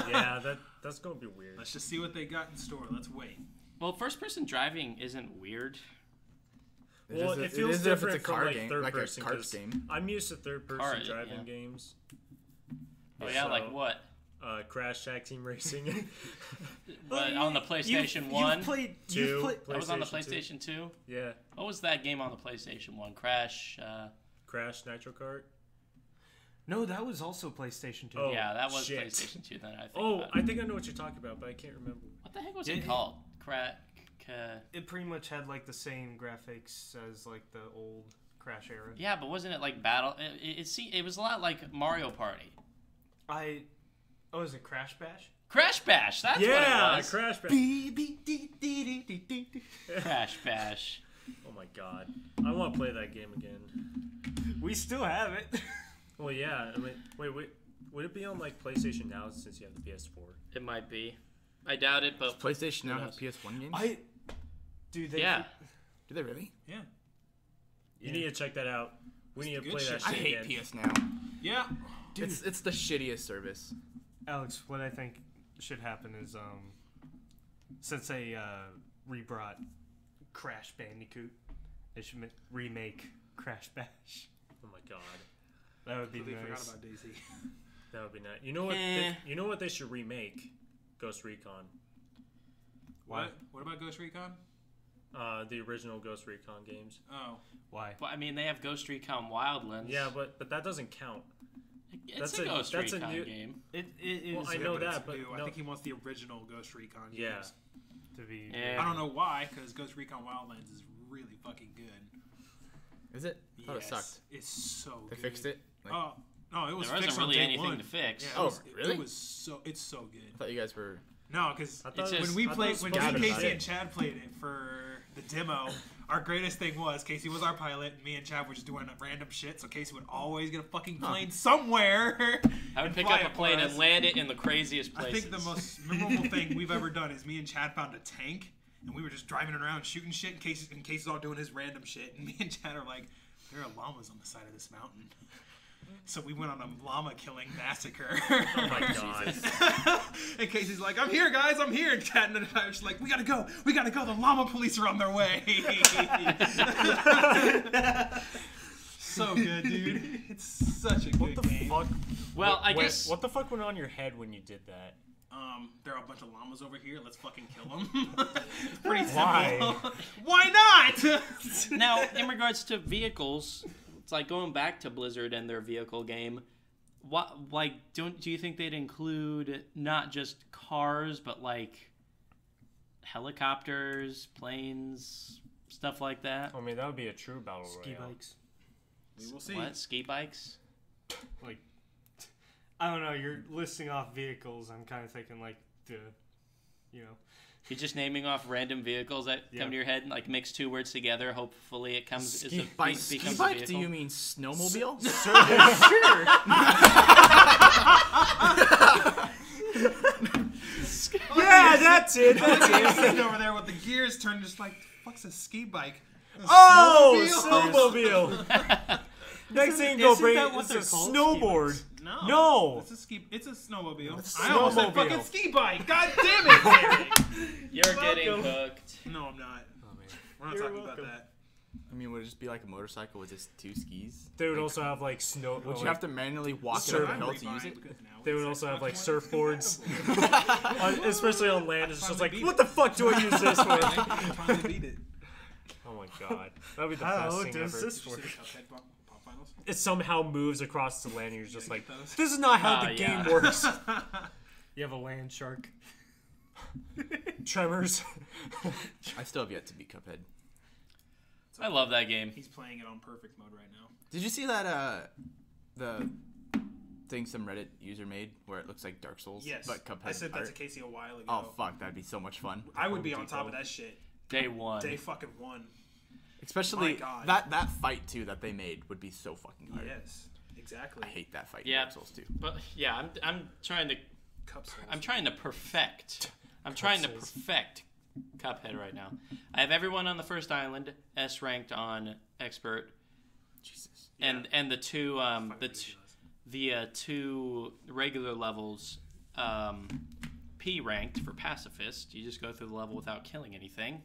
F: Yeah, that's gonna be weird.
B: Let's just see what they got in store. Let's wait.
A: Well, first person driving isn't weird.
F: Well, it
C: it
F: feels
C: is if it's
F: different
C: a
F: from
C: car
F: like
C: game,
F: third
C: like
F: person.
C: a carts
F: 'cause
C: game.
F: I'm used to third person
A: Car,
F: driving
A: yeah.
F: games.
A: Oh yeah,
F: So,
A: like what?
F: Crash Tag Team Racing.
A: But on the PlayStation 1?
E: You've played...
F: Two.
A: That was on the
F: PlayStation
A: PlayStation 2?
F: Yeah.
A: What was that game on the PlayStation 1? Crash,
F: Crash Nitro Kart.
E: No, that was also PlayStation 2.
F: Oh,
A: yeah, that was
F: shit.
A: PlayStation 2 then, I think.
F: Oh,
A: but-
F: I think I know what you're talking about, but I can't remember.
A: what the heck was
E: Yeah,
A: it called?
E: It pretty much had like the same graphics as like the old Crash era.
A: Yeah, but wasn't it like Battle... It was a lot like Mario Party.
E: Oh, is it Crash Bash?
A: Crash Bash, that's what it was.
F: Crash Bash.
A: Crash Bash.
F: Oh my god. I want to play that game again.
E: We still have it.
F: Well, yeah. I mean, wait. Would it be on like PlayStation Now since you have the PS4?
A: It might be. I doubt it, but...
C: PlayStation now
A: Who
C: have
A: knows?
C: PS1 games?
E: Dude, they
A: Yeah.
C: Do they really?
B: Yeah.
F: You need to check that out. We need to
B: good
F: play that
B: shit.
C: I
F: shit
C: hate
F: again.
C: PS Now.
B: Yeah.
E: Dude.
C: It's the shittiest service.
E: Alex, what I think should happen is since they rebrought Crash Bandicoot, they should remake Crash Bash.
F: Oh my god.
E: That would be
B: Completely
E: nice.
B: forgot about Daisy.
F: That would be nice. You know what? You know what they should remake? Ghost Recon.
B: What? What about Ghost Recon?
F: The original Ghost Recon games.
B: Oh.
E: Why?
A: But, I mean, they have Ghost Recon Wildlands.
F: Yeah, but that doesn't count.
A: It's a Ghost Recon game.
E: It is
F: Well, I know
B: but it's
F: that, but
B: new. I
F: no.
B: think he wants the original Ghost Recon games.
F: Yeah.
E: to be.
A: Yeah.
B: I don't know why, because Ghost Recon Wildlands is really fucking good.
C: Is it? I thought it sucked.
B: It's so
C: They
B: good.
C: fixed it? Like,
B: Oh, no, it was
A: There wasn't
B: fixed on
A: really
B: day
A: anything
B: one.
A: to fix.
B: Yeah,
C: Oh,
B: it was,
C: really?
B: It was so. It's so
C: I
B: good.
C: thought you guys were...
B: No, because
F: I thought
A: It's
B: when we
F: I thought it
B: played,
F: was
B: when
F: supposed
B: me,
F: to be
B: Casey,
F: good.
B: and Chad played it for the demo, our greatest thing was Casey was our pilot, and me and Chad were just doing random shit. So Casey would always get a fucking plane somewhere.
A: I would
B: and
A: pick
B: fly
A: up a
B: it for
A: plane
B: us.
A: and land it in the craziest
B: I
A: places.
B: think the most memorable thing we've ever done is me and Chad found a tank, and we were just driving around shooting shit. And Casey's all doing his random shit, and me and Chad are like, there are llamas on the side of this mountain. So we went on a llama killing massacre.
F: Oh my god.
B: And Casey's like, I'm here, guys, I'm here. And Chad and I were just like, we gotta go. The llama police are on their way. So good, dude. It's such a
F: What
B: good
F: the
B: game.
F: fuck?
A: Well, I guess...
F: What the fuck went on in your head when you did that?
B: There are a bunch of llamas over here. Let's fucking kill them. It's pretty simple.
F: Why?
B: Why not?
A: Now, in regards to vehicles, it's like going back to Blizzard and their vehicle game. What, like, do you think they'd include not just cars, but like helicopters, planes, stuff like that?
F: I mean, that would be a true battle
E: Ski
F: royale.
E: bikes.
B: We will see.
A: What? Ski bikes?
E: Like, I don't know. You're listing off vehicles. I'm kind of thinking like you know.
A: You're just naming off random vehicles that
E: Yeah.
A: come to your head and like mix two words together. Hopefully, it comes.
C: By ski
A: becomes a
C: bike, do
A: vehicle.
C: you mean snowmobile?
E: Sure. Yeah, that's it. That's it.
B: Sitting over there with the gears turned, just like, the fuck's a ski bike?
E: Oh, snowmobile. Next thing you go
A: Isn't
E: bring
A: that what
E: is
A: they're
E: a
A: called?
E: snowboard.
B: No. It's a snowmobile. I almost said
E: snowmobile.
B: fucking ski bike. God damn it, Derek.
A: You're getting hooked.
B: No, I'm not.
E: Oh, man.
B: We're not
E: You're
B: talking
E: welcome.
B: about that.
C: I mean, would it just be like a motorcycle with just 2 skis?
E: They would also have like snow.
C: Would you have to manually walk it up a hill to use it?
E: They would also have like surfboards, especially on land. It's just like,
B: beat
E: what
B: it.
E: the fuck do I use this with?
B: I'm trying to beat it.
E: Oh my god, that'd be the best thing ever.
B: Did you see the Cuphead Pop Finals?
E: It somehow moves across the land. And you're just
B: Yeah,
E: like,
B: get those.
E: this is not how the
A: yeah.
E: game works. You have a land shark. Tremors.
C: I still have yet to beat Cuphead.
A: I love that game.
B: He's playing it on perfect mode right now.
C: Did you see that the thing some Reddit user made where it looks like Dark Souls?
B: Yes.
C: But Cuphead
B: I said that to
C: art?
B: Casey a while ago.
C: Oh fuck, that'd be so much fun.
B: I would be on top of that shit.
A: Day one.
B: Day fucking one.
C: Especially
B: My God.
C: that fight too that they made would be so fucking hard.
B: Yes, exactly.
C: I hate that fight
A: Yeah.
C: in Dark Souls too.
A: But yeah, I'm trying to
B: Cup Souls.
A: I'm trying to perfect. I'm trying to
E: Souls.
A: perfect Cuphead right now. I have everyone on the first island, S ranked on expert,
C: Jesus.
A: and the two two regular levels, P ranked for pacifist. You just go through the level without killing anything.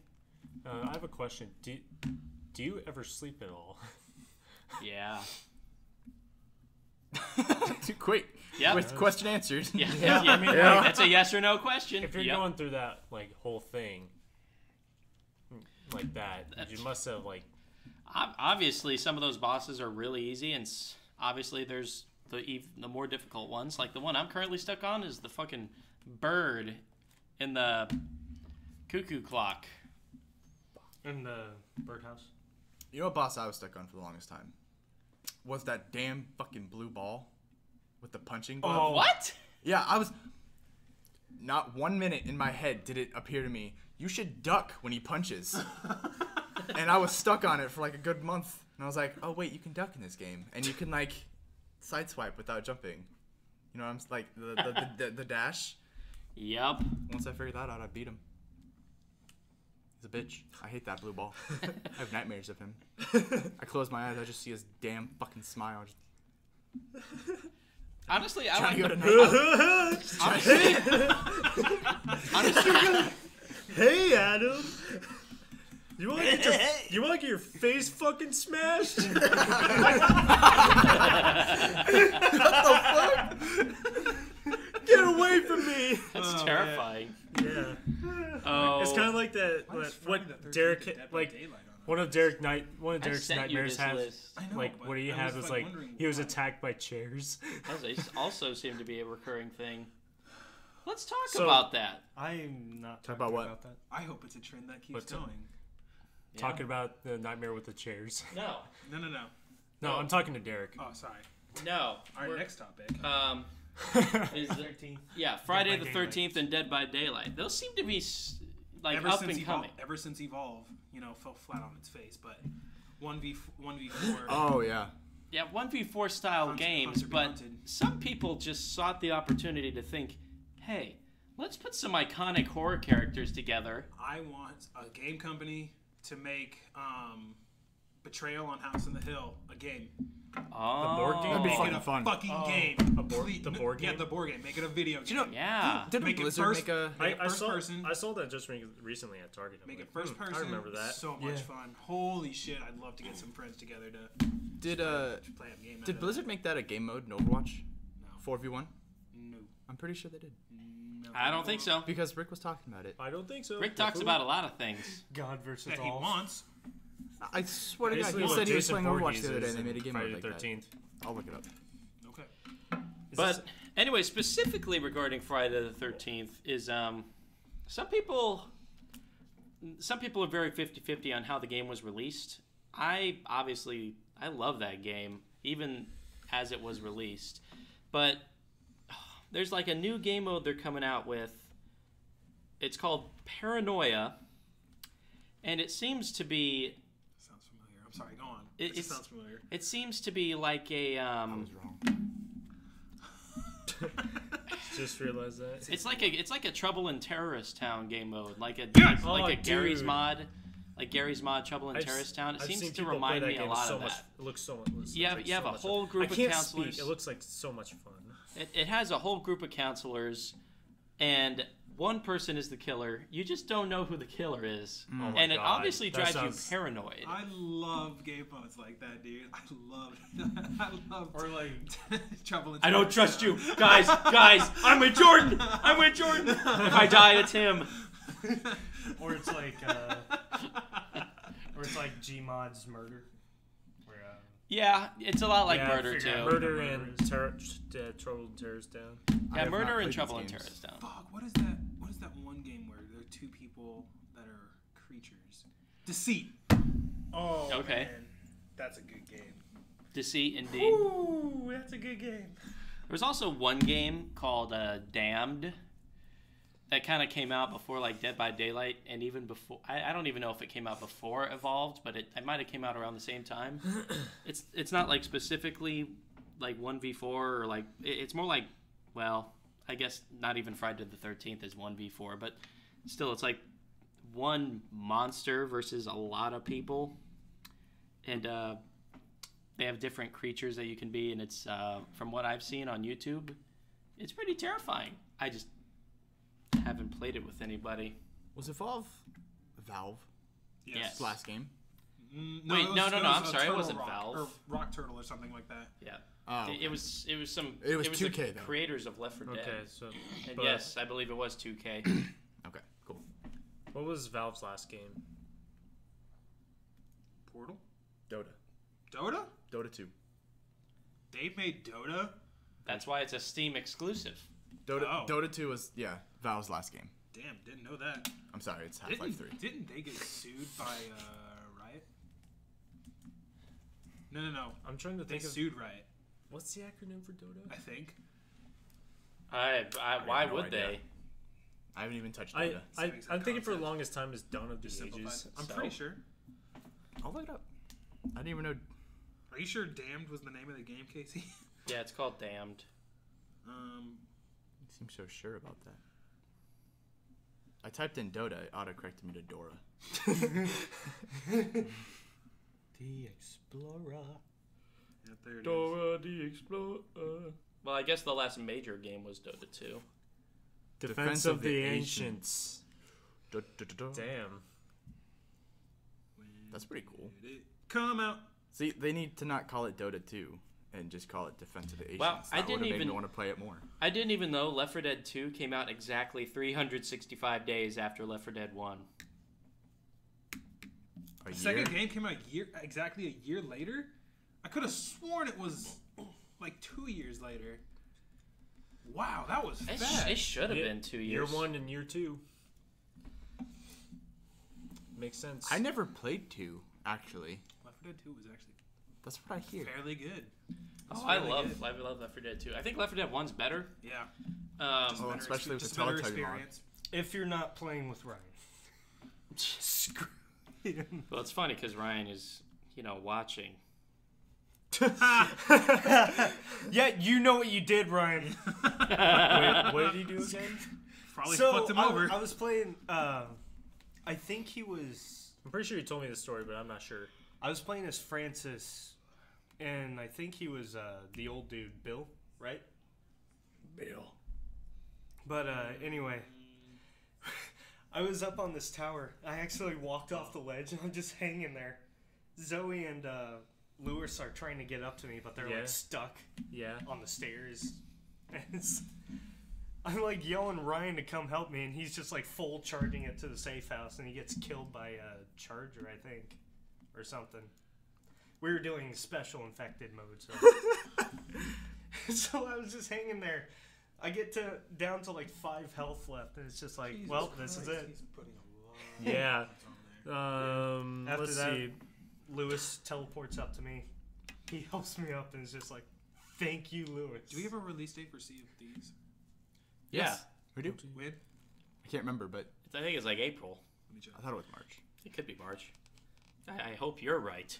E: I have a question. Do you ever sleep at all?
A: Yeah.
C: Too quick.
A: Yep.
C: With question answered.
A: Yeah.
E: Yeah, I mean,
A: Yeah.
E: like,
A: That's a yes or no question.
E: if you're
A: Yep.
E: going through that like whole thing like that, you must have like.
A: Obviously, some of those bosses are really easy, and obviously there's the more difficult ones. Like the one I'm currently stuck on is the fucking bird in the cuckoo clock.
E: In the birdhouse.
C: You know what boss I was stuck on for the longest time? Was that damn fucking blue ball with the punching glove.
E: Oh.
A: What?
C: Yeah, I was... Not 1 minute in my head did it appear to me, you should duck when he punches. And I was stuck on it for like a good month. And I was like, oh wait, you can duck in this game. And you can like sideswipe without jumping. You know what I'm like, the dash.
A: Yep.
C: Once I figured that out, I beat him. He's a bitch. I hate that blue ball. I have nightmares of him. I close my eyes, I just see his damn fucking smile. Just
A: Honestly, I
C: trying to go
A: like.
C: to night.
A: Honestly,
E: Hey, Adam. You want to get your face fucking smashed? Get away from me!
A: that's terrifying.
E: Yeah.
A: Oh,
E: It's kind of like that.
B: Why is
E: What
B: Friday the 13th
E: Derek
B: Dead by
E: like.
B: Daylight on
E: One of
A: I
E: Derek's
A: sent you
E: nightmares
A: this
E: has
A: list.
B: I know,
E: like
B: but
E: what he
B: I
E: had was like
B: wondering
E: he was
B: why.
E: attacked by chairs.
A: Those also seem to be a recurring thing. Let's talk
E: So-
A: about that.
E: I'm not
C: Talk about what?
E: that.
B: I hope it's a trend that keeps
E: What's up?
B: going.
E: Talking about the nightmare with the chairs.
A: No,
B: No.
E: No,
A: No.
E: I'm talking to Derek.
B: Oh, sorry.
A: no.
B: All right,
A: We're-
B: next topic.
A: Is yeah, Friday the 13th and Dead by Daylight. Those seem to be like up and coming.
B: Ever since Evolve, fell flat on its face, but 1v4.
C: Oh, yeah.
A: Yeah, 1v4 style
B: Hunter-
A: games,
B: Hunter be
A: but
B: hunted.
A: some people just sought the opportunity to think, hey, let's put some iconic horror characters together.
B: I want a game company to make Betrayal on House on the Hill a game.
A: Oh,
E: board game?
C: That'd be
B: Make
C: fucking
B: it a
C: fun.
B: fucking game.
E: the board
B: Yeah,
E: game?
B: the board game. Make it a video game.
C: Do you know?
A: Yeah.
C: Didn't
B: Make it
C: Blizzard
B: first-
C: make a?
B: Make it
E: I
B: first
E: saw
B: person.
E: I saw that just recently at Target. I'm
B: Make
E: like,
B: it first person.
E: I remember that.
B: So much
E: Yeah.
B: fun. Holy shit! I'd love to get some friends together to
C: Did
B: play a game.
C: Did Blizzard make that a game mode in Overwatch?
B: No.
C: 4v1?
B: No.
C: I'm pretty sure they did.
B: No.
A: I don't think so.
C: Because Rick was talking about it.
E: I don't think so.
A: Rick talks about a lot of things.
E: God versus
B: That he
E: all.
B: wants.
C: I swear to God,
E: Basically
C: he
E: what
C: said he was
E: Jason
C: playing Overwatch
E: Voorhees
C: the other day
E: is
C: and they made a
E: in
C: game
E: Friday
C: mode
E: the
C: like that.
E: 13th.
C: I'll look it up.
B: Okay.
A: But anyway, specifically regarding Friday the 13th is some people are very 50-50 on how the game was released. I love that game even as it was released. But there's like a new game mode they're coming out with. It's called Paranoia, and it seems to be
B: Sounds familiar. I'm sorry. Go on.
A: It-
B: It just
A: it's-
B: sounds familiar.
A: it seems to be like a
C: I was wrong.
F: Just realized that.
A: It's like a Trouble in Terrorist Town game mode, like a
F: Oh,
A: Gary's
F: dude.
A: mod. Like Gary's mod, Trouble in
F: I've
A: Terrorist Town. It
F: I've
A: seems
F: seen
A: to
F: people
A: remind
F: play
A: me
F: that
A: a
F: game
A: lot
F: so
A: of
F: much,
A: that.
F: It looks so much.
A: You have a whole group of counselors.
F: Speak. It looks like so much fun.
A: It has a whole group of counselors, and one person is the killer. You just don't know who the killer is,
F: Oh my
A: and it
F: God.
A: obviously
F: That
A: drives
F: sounds-
A: you paranoid.
B: I love game modes like that, dude. I love
E: Or like,
B: Trouble in
A: I don't
B: Terrorist
A: trust you,
B: Town.
A: guys. I'm with Jordan. I'm with Jordan. If I die, it's him.
E: or it's like Gmod's Murder. Where,
A: Yeah, it's a lot like
E: Yeah,
A: Murder
E: figure
A: too.
E: out
F: Murder
E: Murder
F: and
E: is-
F: Trouble and Terrorist Down.
C: I
A: Yeah,
C: have not
A: Murder
C: played
A: and
C: these
A: Trouble in
C: games.
A: Terrorist Town.
B: Fuck, what is that? What is that one game where there are two people that are creatures? Deceit. Oh,
A: Okay.
B: man. That's a good game.
A: Deceit, indeed.
E: Ooh, that's a good game.
A: There was also one game called Damned that kind of came out before like Dead by Daylight, and even before I don't even know if it came out before Evolved, but it might have came out around the same time. It's not like specifically like 1v4 or like it's more like, well, I guess not even Friday the 13th is 1v4, but still it's like one monster versus a lot of people, and they have different creatures that you can be, and it's from what I've seen on YouTube, it's pretty terrifying. I just haven't played it with anybody.
C: Was Valve?
A: Yes.
C: Last game.
A: Wait,
B: it was-
A: no,
B: it was
A: I'm
B: a
A: sorry, it
B: Turtle
A: wasn't
B: Rock,
A: Valve.
B: or Rock Turtle or something like that.
A: Yeah.
C: Oh,
A: It was some.
C: It was
A: the
C: 2K though.
A: creators of Left 4 Dead.
F: Okay, so
A: And
F: but
A: yes, I believe it was 2K.
C: Okay, cool.
F: what was Valve's last game?
B: Portal?
C: Dota.
B: Dota?
C: Dota 2.
B: They made Dota?
A: That's why it's a Steam exclusive.
B: Oh.
C: Dota 2 was Valve's last game.
B: Damn, didn't know that.
C: I'm sorry, it's Half-Life 3.
B: Didn't they get sued by Riot? No.
F: I'm trying to
B: They
F: think of
B: sued Riot,
F: what's the acronym for Dota.
B: I think.
A: Why
C: have no
A: would
C: idea.
A: they?
C: I haven't even touched
F: I,
C: Dota.
F: I
B: Settings
F: I'm
B: and
F: thinking for the
B: concept.
F: longest time is Dawn of the
B: Just
F: Ages.
B: simplified. I'm
A: So?
B: pretty sure.
C: I'll look it up. I didn't even know.
B: Are you sure Damned was the name of the game, Casey?
A: Yeah, it's called Damned.
C: You seem so sure about that. I typed in Dota, it auto-corrected me to Dora.
E: The Explorer.
B: Yeah, there it is.
F: Dora the Explorer.
A: Well, I guess the last major game was Dota 2.
F: Defense of the Ancients.
C: Da-da-da-da.
F: Damn.
B: When
C: That's pretty cool.
B: did it come out?
C: See, they need to not call it Dota 2 and just call it Defense of the Ancients.
A: Wow, I
C: That
A: didn't
C: would've made
A: even-
C: me want to play it more.
A: I didn't even know Left 4 Dead 2 came out exactly 365 days after Left 4 Dead 1.
C: A
B: The second
C: year?
B: game came out exactly a year later? I could have sworn it was like 2 years later. Wow, that was fast.
A: It should have
F: Yeah,
A: been 2
F: Year
A: years.
F: 1 and year 2. Makes sense.
C: I never played 2, actually.
B: Left 4 Dead 2 was actually
C: That's what I hear.
B: fairly good.
A: Oh,
B: It's
A: I
B: really
A: love
B: good.
A: Left 4 Dead 2. I think Left 4 Dead 1's better.
B: Yeah.
C: Oh,
B: Better
C: especially with
B: just
C: the
B: better
C: Teletubby mod.
B: experience.
E: If you're not playing with Ryan. Screw him.
A: Well, it's funny because Ryan is, watching.
E: Yeah, you know what you did, Ryan.
F: Wait, what did he do again?
B: Probably
E: So
B: fucked him
E: I,
B: over.
E: I was playing. I think he was.
F: I'm pretty sure you told me the story, but I'm not sure.
E: I was playing as Francis, and I think he was the old dude, Bill, right?
A: Bill.
E: But anyway, I was up on this tower. I actually walked off the ledge, and I'm just hanging there. Zoe and Lewis are trying to get up to me, but they're
F: Yeah.
E: like stuck
F: Yeah.
E: on the stairs. And I'm like yelling Ryan to come help me, and he's just like full charging it to the safe house, and he gets killed by a charger, I think, or something. We were doing special infected mode, so so I was just hanging there. I get down to like 5 health left, and it's just like,
B: Jesus
E: well, this is
B: Christ,
E: it.
B: He's putting a lot
F: Yeah.
B: on there.
E: After
F: Let's
E: that,
F: see.
E: Lewis teleports up to me. He helps me up, and it's just like, thank you, Lewis.
B: Do we have a release date for Sea of Thieves?
A: Yeah.
C: We do.
B: When?
C: I can't remember, but
A: I think it's like April.
B: Let me check.
C: I thought it was March.
A: It could be March. I hope you're right.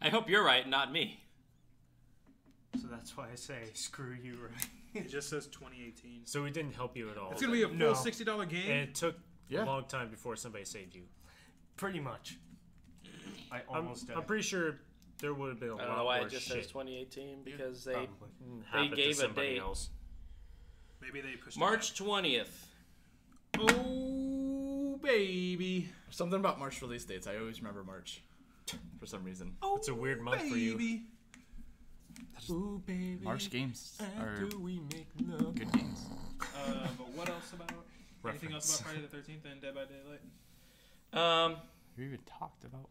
A: I hope you're right, not me.
B: Sea
E: So that's why I say screw you, right?
B: It just says 2018.
F: So we didn't help you at all.
B: It's gonna be a full
E: No.
B: $60 game.
F: And it took
C: Yeah.
F: a long time before somebody saved you.
E: Pretty much. I almost
F: I'm
E: died.
F: pretty sure there would have been a
A: I don't
F: lot
A: know why
F: more
A: it just
F: shit
A: says 2018 because they
E: Probably.
F: happen to
A: gave a
F: somebody
A: date.
F: else.
B: Maybe they pushed
A: March 20th.
B: it back. Oh baby.
C: Something about March release dates. I always remember March for some reason.
B: Oh,
F: It's a weird month for you.
B: baby.
F: Ooh, baby.
C: March games are
F: After we make love.
C: good games.
B: But what else about? Anything else about Friday the 13th and Dead by Daylight?
C: We even talked about.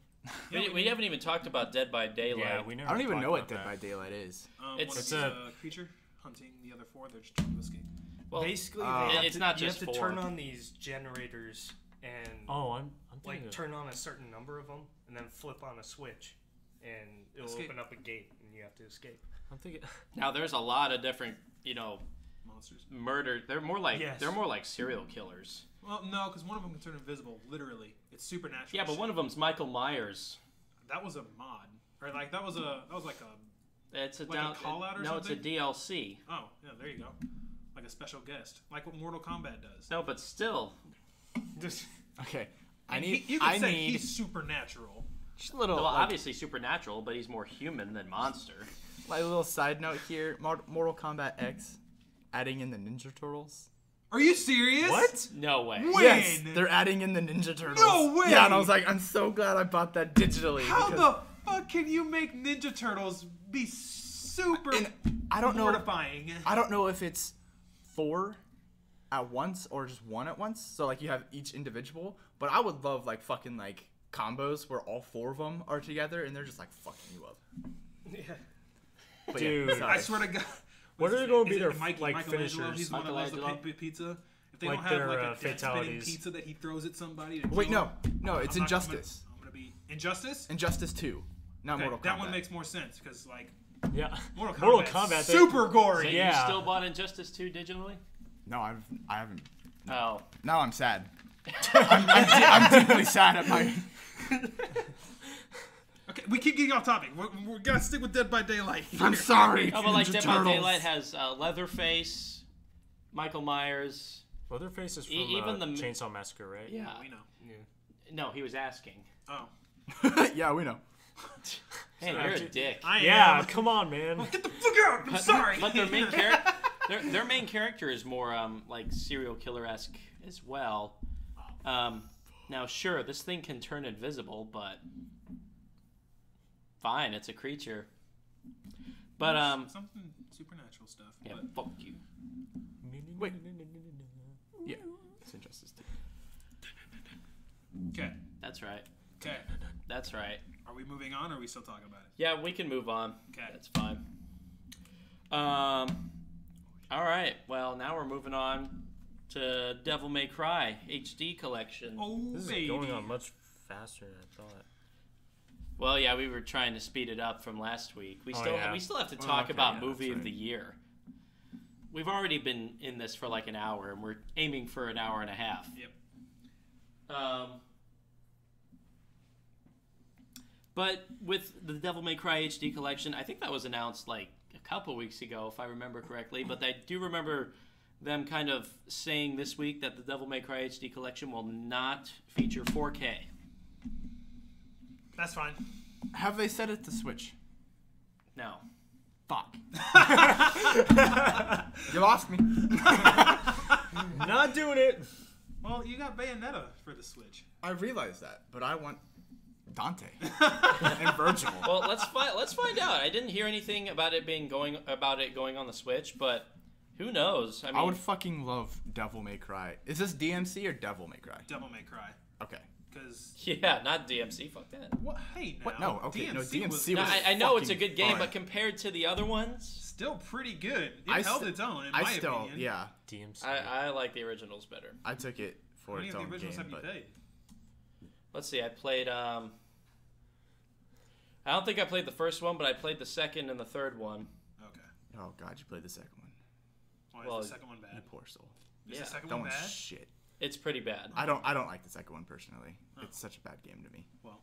A: We haven't even talked about Dead by Daylight.
F: Yeah, we never
C: I don't even
F: talked
C: know what
F: about
C: Dead
F: that.
C: by Daylight is.
A: It's-
B: One
F: It's
B: of
F: a-
B: these, creature hunting the other four. They're just trying to escape.
A: well,
E: Basically,
C: Uh,
E: they have
A: it's
E: to,
A: not
E: you
A: just
E: have to
A: four.
E: turn on these generators and
F: Oh, I'm thinking
E: like
F: of-
E: turn on a certain number of them, and then flip on a switch, and it'll
B: Escape.
E: open up a gate, and you have to escape.
F: I'm thinking.
A: now there's a lot of different,
B: Monsters.
A: murder. They're more like
E: Yes.
A: serial killers.
B: Well, no, because one of them can turn invisible. Literally, it's supernatural.
A: Yeah, but
B: shit.
A: one of them's Michael Myers.
B: That was a mod, or like that was like a.
A: It's a
B: Like a call-out or
A: no, it's a
B: something?
A: DLC.
B: Oh, yeah, there you go. Like a special guest, like what Mortal Kombat does.
A: No, but still,
E: Just
C: Okay,
B: You could say he's supernatural.
C: just a little.
A: well,
C: like,
A: obviously supernatural, but he's more human than monster.
C: like a little side note here. Mortal Kombat X, adding in the Ninja Turtles.
B: Are you serious?
C: What?
A: No way.
B: When?
C: Yes, they're adding in the Ninja Turtles.
B: No way!
C: Yeah, and I was like, I'm so glad I bought that digitally.
B: How
C: because-
B: the fuck can you make Ninja Turtles be super
C: And I don't know.
B: mortifying?
C: I don't know if it's 4 at once or just 1 at once. So like you have each individual. But I would love like fucking like combos where all 4 of them are together and they're just like fucking you up.
E: yeah.
C: But
F: Dude.
C: yeah, sorry.
B: I swear to God.
F: What
B: What's
F: are
B: his
F: gonna
B: name?
F: be
B: Is it
F: their,
B: Mike-
F: like,
B: Michelangelo?
F: finishers?
B: He's the one that loves the
A: Michelangelo?
B: pizza. If they
F: Like
B: don't have
F: their,
B: like a dead spinning
F: fatalities.
B: pizza that he throws at somebody to
C: Wait,
B: kill
C: no,
B: him,
C: it's
B: I'm not-
C: Injustice.
B: I'm gonna be Injustice.
C: Injustice 2, not
B: Okay,
C: Mortal Kombat.
B: that one makes more sense because like
F: Yeah.
B: Mortal
F: Mortal
B: Kombat's
F: Kombat.
B: super gory.
A: So
F: Yeah.
A: you still bought Injustice 2 digitally?
C: No, I haven't.
A: Oh.
C: Now I'm sad. I'm deeply sad at my.
B: Okay, we keep getting off topic. We're gonna stick with Dead by Daylight.
C: I'm sorry.
A: Oh, but like
C: Ninja
A: Dead by
C: Turtles.
A: Daylight has Leatherface, Michael Myers.
F: Leatherface is from
A: even the-
F: Chainsaw Massacre, right?
A: Yeah.
B: We know.
A: No, he was asking.
B: Oh,
C: Yeah, we know.
A: Hey, you're a dick.
B: I am.
F: Yeah, come on, man.
B: Get the fuck out! I'm sorry.
A: But their main character, their main character is more like serial killer-esque as well. Now, sure, this thing can turn invisible, but fine, it's a creature. But
B: something supernatural stuff.
A: yeah,
B: But
A: fuck you.
C: Wait. Yeah, it's Injustice 2.
B: okay,
A: That's right.
B: okay.
A: That's right.
B: Are we moving on, or are we still talking about it?
A: Yeah, we can move on.
B: Okay.
A: That's fine. All right. Well, now we're moving on to Devil May Cry HD collection.
B: Oh,
F: This
B: baby.
F: is going on much faster than I thought.
A: Well, yeah, we were trying to speed it up from last week. We
F: Oh,
A: still
F: yeah.
A: we still have to talk
C: okay,
A: about
C: yeah,
A: movie
C: that's
A: of the year. We've already been in this for like an hour, and we're aiming for an hour and a half.
B: Yep.
A: But with the Devil May Cry HD collection, I think that was announced like a couple weeks ago, if I remember correctly. But I do remember them kind of saying this week that the Devil May Cry HD collection will not feature 4K.
B: That's fine.
C: Have they set it to Switch?
A: No.
C: Fuck. You lost me.
F: Not doing it.
B: Well, you got Bayonetta for the Switch.
C: I realize that, but I want Dante and Virgil.
A: Well, let's find out. I didn't hear anything about it going on the Switch, but who knows? I mean,
C: I would fucking love Devil May Cry. Is this DMC or Devil May Cry?
B: Devil May Cry.
C: Okay.
B: Because
A: yeah, not DMC. Fuck that.
B: what? Hey, now.
C: What? No, okay, no, DMC
B: was
A: No,
C: was
A: I know it's a
C: fucking
A: good game,
C: fun.
A: but compared to the other ones,
B: still pretty good. It
C: I
B: held
C: st-
B: its own, in
C: I
B: my
C: still,
B: opinion.
C: yeah,
F: DMC.
A: I like the originals better.
C: I took it for
B: How many
C: its
B: of the
C: own
B: originals
C: game,
B: have you
C: but
B: played?
A: Let's see. I played. I don't think I played the first one, but I played the second and the third one.
B: Okay.
C: oh god, you played the second one.
B: Why
A: Well,
B: is the second one
C: You
B: bad?
C: poor soul.
B: Is
A: yeah,
B: the second
C: That
B: one
C: one's
B: bad?
C: shit.
A: It's pretty bad.
C: I don't like the second one personally.
B: Oh.
C: It's such a bad game to me.
B: Well,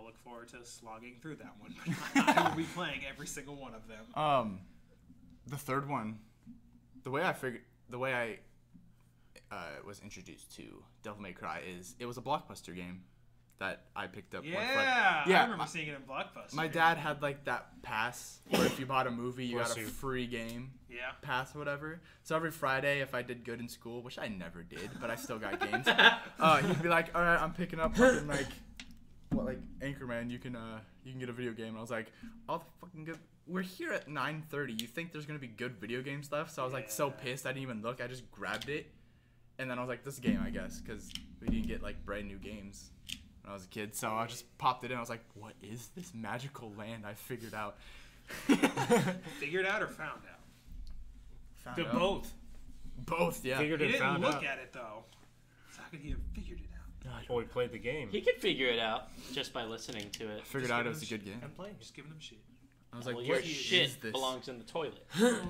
B: I'll look forward to slogging through that one. But I will be playing every single one of them.
C: The third one, the way I was introduced to Devil May Cry is it was a Blockbuster game that I picked up.
B: Yeah, I remember seeing it in Blockbuster.
C: My dad had like that pass where if you bought a movie, you got a free game.
B: Yeah.
C: Pass or whatever. So every Friday, if I did good in school, which I never did, but I still got games, he'd be like, "All right, I'm picking up fucking like Anchorman. You can get a video game." And I was like, "All the fucking good." We're here at 9:30. You think there's gonna be good video games left? So I was like so pissed. I didn't even look. I just grabbed it, and then I was like, "This game, I guess," because we didn't get like brand new games when I was a kid. So I just popped it in. I was like, "What is this magical land I figured out?"
B: Figured out or found out?
E: The both.
C: Both, yeah.
E: Figured
B: He
E: it,
B: didn't
E: found
B: look
E: out.
B: at it though. So how could he have figured it out?
F: Well, we played the game.
A: He could figure it out just by listening to it.
C: Figured out it was a good game.
E: I'm playing.
B: Just giving him shit.
C: I was like,
A: Well, your
C: "What
A: shit
C: is this?"
A: belongs in the toilet.
B: Oh.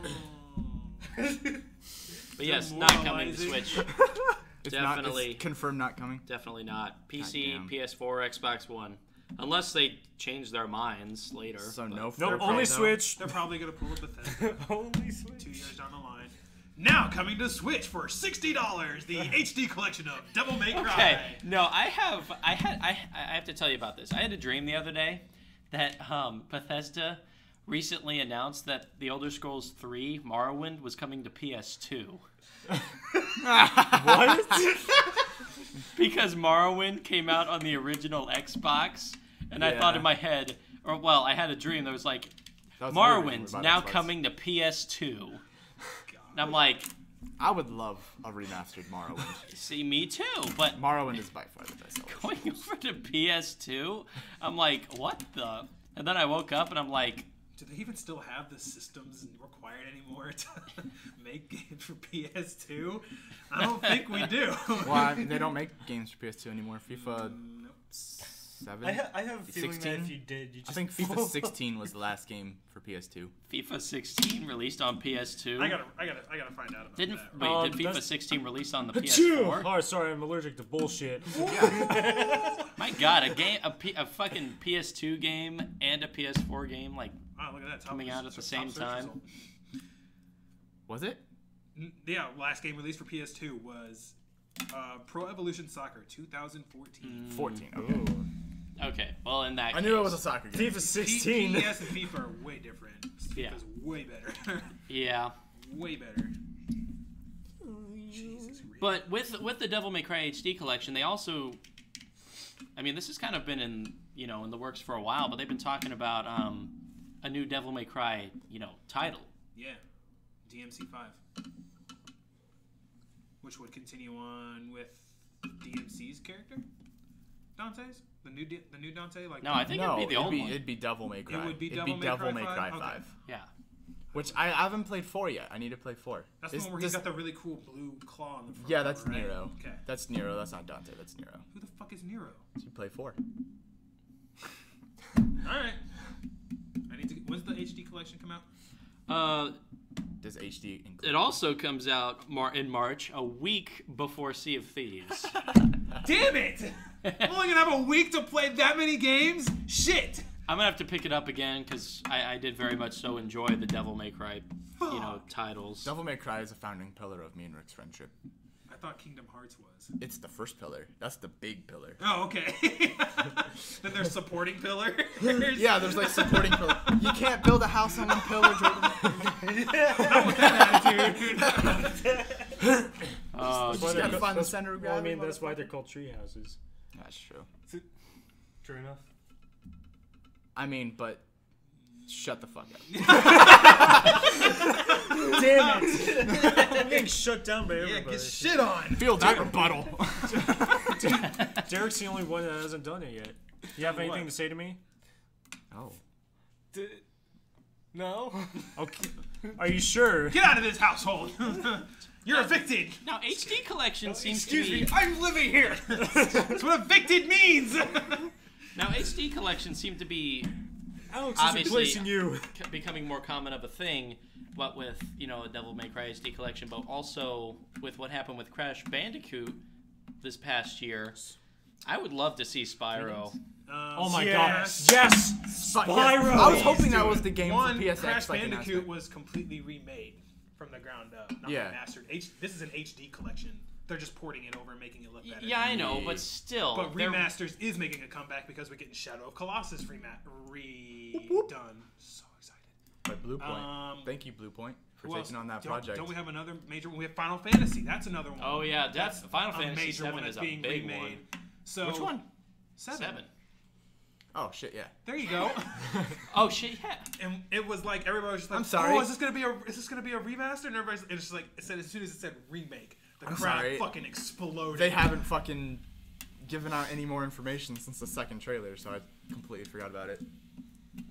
A: But yes, not coming to Switch.
C: It's
A: Definitely.
C: It's confirmed not coming.
A: Definitely not. PC,
C: Goddamn.
A: PS4, Xbox One. Unless they change their minds later.
C: So
A: but-
C: no.
F: Nope,
C: third
F: only
C: party, though.
F: Switch.
B: They're probably gonna pull a Bethesda
E: Only Switch.
B: 2 years down the line. Now coming to Switch for $60, the HD collection of Devil May Cry.
A: Okay, no, I have to tell you about this. I had a dream the other day that Bethesda recently announced that The Elder Scrolls 3 Morrowind was coming to PS2.
F: What?
A: Because Morrowind came out on the original Xbox, and I thought in my head, I had a dream that was like,
C: That was another dream
A: Morrowind's
C: about
A: now
C: Xbox.
A: coming to PS2. And I'm like,
C: I would love a remastered Morrowind.
A: see, me too, but
C: Morrowind is by far the best seller.
A: going over to PS2, I'm like, what the? And then I woke up and I'm like,
B: Do they even still have the systems required anymore to make games for PS2? I don't think we do.
C: Well, they don't make games for PS2 anymore. FIFA 7?
E: I have a feeling that
C: 16?
E: if you did, you just
C: I think FIFA 16 was the last game for PS2.
A: FIFA 16 released on PS2.
B: I gotta find out about
A: Did
B: that.
A: FIFA
F: that's-
A: 16 release on the
F: Achoo!
A: PS4?
F: Oh, sorry, I'm allergic to bullshit.
A: My God, a fucking PS2 game and a PS4 game, like,
B: Wow, look at that. Top
A: coming out at the same
B: search
A: time.
B: result.
C: Was it?
B: Yeah, last game released for PS2 was Pro Evolution Soccer 2014.
C: 14. Okay.
F: Ooh.
A: Okay, well, in that
C: I knew it was a soccer game.
F: FIFA 16.
B: PES and FIFA are way different. FIFA's
A: Yeah.
B: way better.
A: Yeah.
B: way better. Jesus Christ.
A: But with the Devil May Cry HD collection, they also, I mean, this has kind of been in the works for a while, but they've been talking about a new Devil May Cry title.
B: Yeah, DMC5, which would continue on with DMC's character, Dante's, the new Dante. Like
A: No, I think it'd be the old one.
C: It'd be Devil May Cry.
B: It would be
C: It'd
B: Devil
C: be
B: May
C: Devil
B: Cry
C: May
B: 5?
C: Cry
B: Okay.
C: 5.
A: Yeah.
C: Which I haven't played 4 yet. I need to play 4.
B: That's the one where he's got the really cool blue claw on the front.
C: Yeah, that's
B: right?
C: Nero.
B: Okay.
C: That's Nero. That's not Dante. That's Nero.
B: Who the fuck is Nero?
C: So you play 4.
B: All right. I need to. When's the HD collection come out?
C: Does HD include?
A: It also comes out in March, a week before Sea of Thieves.
B: Damn it! I'm only gonna have a week to play that many games. Shit.
A: I'm gonna have to pick it up again because I did very much so enjoy the Devil May Cry, titles.
C: Devil May Cry is a founding pillar of me and Rick's friendship.
B: I thought Kingdom Hearts was.
C: It's the first pillar. That's the big pillar.
B: Oh, okay. Then there's supporting pillars.
C: Yeah, there's like supporting pillar. You can't build a house on one pillar, Jordan.
A: Uh,
C: You just gotta find the center of
F: Well, I
C: gravity.
F: mean, that's why they're called tree houses.
C: That's true.
E: True enough.
C: I mean, but shut the fuck up.
E: Damn it! I'm getting shut down by
B: Yeah,
E: everybody.
B: get shit on.
C: Feel that rebuttal.
F: Derek's the only one that hasn't done it yet. You have anything to say to me?
C: Oh.
E: No.
F: Okay. Are you sure?
B: Get out of this household. You're evicted.
A: now HD collection seems
B: Excuse
A: to be
B: me. I'm living here. That's what evicted means.
A: now HD collections seem to be
F: Alex
A: Obviously-
F: is replacing you.
A: becoming more common of a thing. What with a Devil May Cry HD collection, but also with what happened with Crash Bandicoot this past year. I would love to see Spyro
E: Oh my
B: yes.
E: god. Yes! Spyro!
C: I was hoping that was the game
B: One,
C: for PSX.
B: Crash
C: like
B: Bandicoot
C: announcement.
B: was completely remade from the ground up, not
C: Yeah.
B: remastered. This is an HD collection. They're just porting it over and making it look better.
A: Yeah, I know, but still.
B: But
A: they're-
B: remasters is making a comeback because we're getting Shadow of Colossus redone. So excited.
C: By Blue Point. Thank you, Blue Point, for
B: Who
C: taking
B: else?
C: on that
B: Don't-
C: project.
B: Don't we have another major one? We have Final Fantasy. That's another one.
A: Oh yeah,
B: That's
A: Final
B: a
A: Fantasy
B: major
A: VII
B: one
A: is
B: that's
A: a
B: being
A: big
B: remade.
A: one.
B: So
C: Which one?
B: Seven.
C: Oh shit, yeah.
B: There you go.
A: Oh shit, yeah.
B: And it was like everybody was just like,
C: I'm sorry.
B: "Oh, is this gonna be a remaster?" And everybody's it's just like it said as soon as it said remake, the
C: I'm
B: crowd
C: sorry.
B: fucking exploded.
C: They haven't fucking given out any more information since the second trailer, so I completely forgot about it.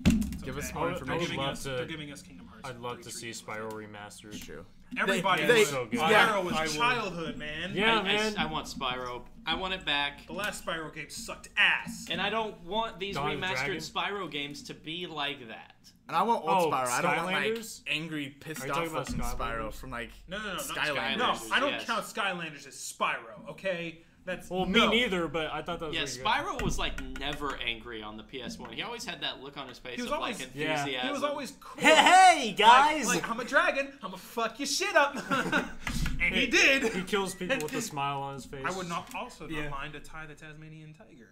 B: It's
C: Give us
B: okay.
C: more
F: I would
C: information.
F: love to-
B: They're giving us Kingdom Hearts.
F: I'd love to
B: 3
F: see
B: treatment.
F: Spyro remastered.
C: It's true.
B: Everybody,
C: They-
B: was
F: so good.
B: Spyro
C: Yeah.
B: was
E: I would.
B: childhood, man.
F: Yeah,
A: I
F: man.
A: want Spyro. I want it back.
B: The last Spyro game sucked ass.
A: And I don't want these
F: Dawn of the
A: remastered
F: Dragon?
A: Spyro games to be like that.
C: And I want old
F: Oh,
C: Spyro. I don't want like
F: Skylanders?
C: angry, pissed
F: Are you
C: off
F: talking about
C: looking Spyro
F: Skylanders?
C: from like
B: No, not
C: Skylanders.
B: No, I don't
A: yes.
B: count Skylanders as Spyro. Okay, that's
F: Well,
B: no.
F: me neither, but I thought that was
A: Yeah,
F: really good.
A: Spyro was like never angry on the PS1. He always had that look on his face
B: He was
A: of
B: always-
A: like
F: Yeah.
A: enthusiasm.
B: He was always cool.
E: Hey, guys!
B: Like, I'm a dragon. I'm gonna fuck your shit up. And he did.
F: He kills people with a smile on his face.
B: I would not also
E: Yeah.
B: not mind to tie the Tasmanian tiger.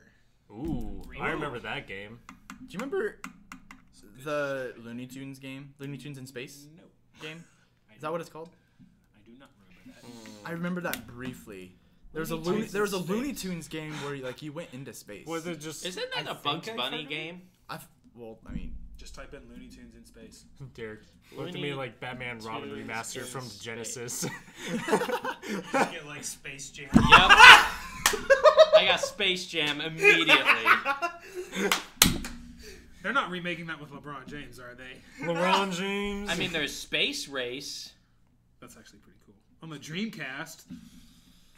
F: Ooh, I remember that game.
C: Do you remember the Looney Tunes game? Looney Tunes in Space
B: No,
C: game? Is that what it's called?
B: I do not remember that.
C: I remember that briefly. There was a
E: Looney Tunes
C: there was a
E: in
C: Looney Tunes game where you went into space.
F: Was it just?
A: Isn't that
F: I
A: a Bugs
F: think I
A: Bunny
F: forgot?
A: game?
C: Well, I mean,
B: Just type in Looney Tunes in space.
F: Derek looked at
A: Looney
F: me like Batman Robin
A: Tunes
F: remastered from
A: in
F: Genesis.
E: Get like Space Jam.
A: Yep. I got Space Jam immediately.
B: They're not remaking that with LeBron James, are they?
F: LeBron James.
A: I mean, there's Space Race.
B: That's actually pretty cool. On the Dreamcast.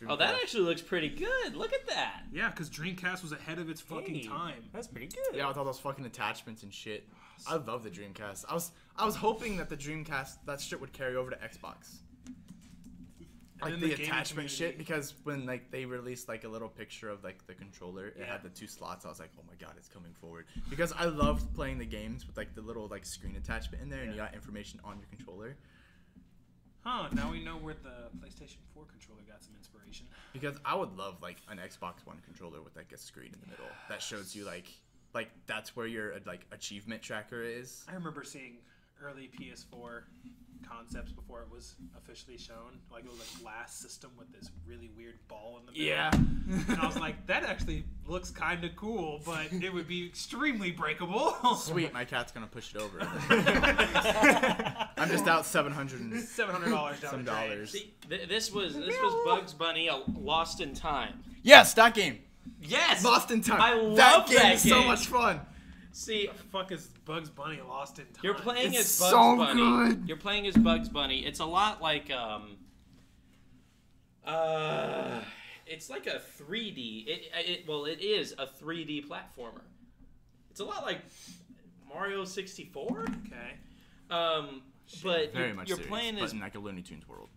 A: Oh, that actually looks pretty good. Look at that.
B: Yeah, because Dreamcast was ahead of its fucking
F: Hey,
B: time.
F: That's pretty good.
C: yeah, with all those fucking attachments and shit. I love the Dreamcast. I was hoping that the Dreamcast that shit would carry over to Xbox. Like
B: then
C: the
B: the gaming
C: attachment shit,
B: community-
C: because when like they released like a little picture of like the controller, it
B: Yeah.
C: had the 2 slots. I was like, oh my god, it's coming forward. Because I loved playing the games with like the little like screen attachment in there, and you got information on your controller.
B: Huh, now we know where the PlayStation 4 controller got some inspiration.
C: Because I would love like an Xbox One controller with like a screen in the middle that shows you like that's where your like achievement tracker is.
B: I remember seeing early PS4 concepts before it was officially shown. Like it was a glass system with this really weird ball in the middle.
C: Yeah.
B: And I was like, that actually looks kind of cool, but it would be extremely breakable.
C: Sweet, my cat's gonna push it over. I'm just out $700 and
B: $700 down
C: some
B: the drain.
C: dollars.
A: See, this was Bugs Bunny Lost in Time.
C: Yes, that game.
A: Yes.
C: Lost in Time.
A: I love
C: that game.
A: that
C: Is so
A: game.
C: much fun.
A: See,
B: The fuck is Bugs Bunny Lost in Time?
A: you're playing
C: It's
A: as Bugs
C: so
A: Bunny.
C: good.
A: You're playing as Bugs Bunny. It's a lot like it's like a 3D. It is a 3D platformer. It's a lot like Mario 64.
B: Okay.
A: But
C: Very much
A: you're
C: serious,
A: playing
C: but
A: as
C: in like a Looney Tunes world.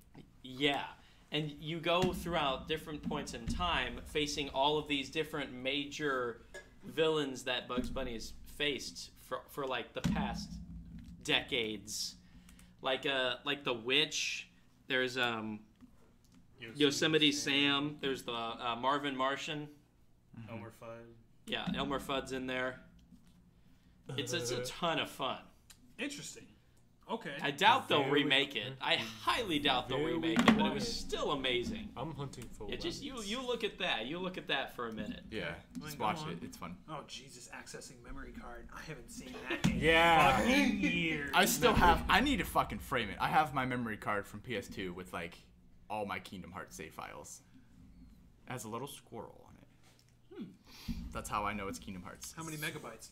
A: yeah, and you go throughout different points in time, facing all of these different major villains that Bugs Bunny has faced for like the past decades, like the witch. There's Yosemite Sam. There's the Marvin Martian.
E: Elmer Fudd.
A: Yeah, Elmer Fudd's in there. It's a ton of fun.
B: Interesting. Okay.
A: I doubt they'll
F: Very
A: remake it. I highly doubt they'll
F: very
A: remake it, but it was
F: quiet.
A: still amazing.
F: I'm hunting for
A: It just
F: weapons.
A: you look at that. You look at that for a minute.
C: Yeah,
B: Like,
C: just
B: go
C: watch
B: on.
C: it. It's fun.
B: Oh Jesus! Accessing memory card. I haven't seen that in
F: Yeah.
B: fucking years.
C: I still have. I need to fucking frame it. I have my memory card from PS2 with like all my Kingdom Hearts save files. It has a little squirrel on it. That's how I know it's Kingdom Hearts.
B: How many megabytes?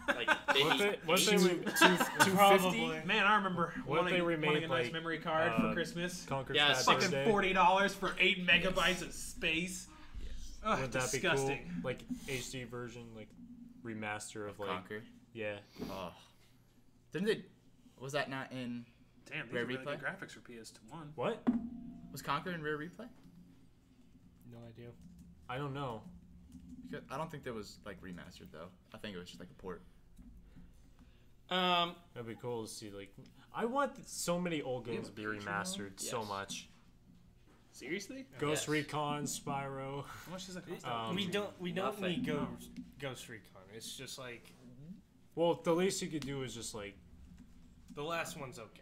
A: Like
F: What they 250?
E: Probably.
B: Man, I remember
F: What if they
B: wanting
F: remade,
B: a nice
F: like,
B: memory card for Christmas.
F: Conquer's
A: Yeah,
F: Bad
B: Fucking
F: Fur Day?
B: $40 for 8 megabytes of space. Ugh,
F: Would that
B: disgusting.
F: be cool? Like HD version, like remaster of like
C: Conquer.
F: yeah.
C: Oh, didn't it? Was that not in?
B: Damn, these
C: Rare
B: are really
C: replay?
B: good graphics for PS1.
F: What?
C: Was Conquer in Rare Replay?
F: No idea. I don't know.
C: Because I don't think that was like remastered though. I think it was just like a port.
F: That'd be cool to see. Like, I want so many old games to be remastered so
A: Yes.
F: much.
B: Seriously?
F: Ghost
A: Yes.
F: Recon, Spyro.
B: How much does that cost?
E: We don't
A: Nothing.
E: need Ghost Recon. It's just like
F: Well, the least you could do is just like
E: the last one's okay.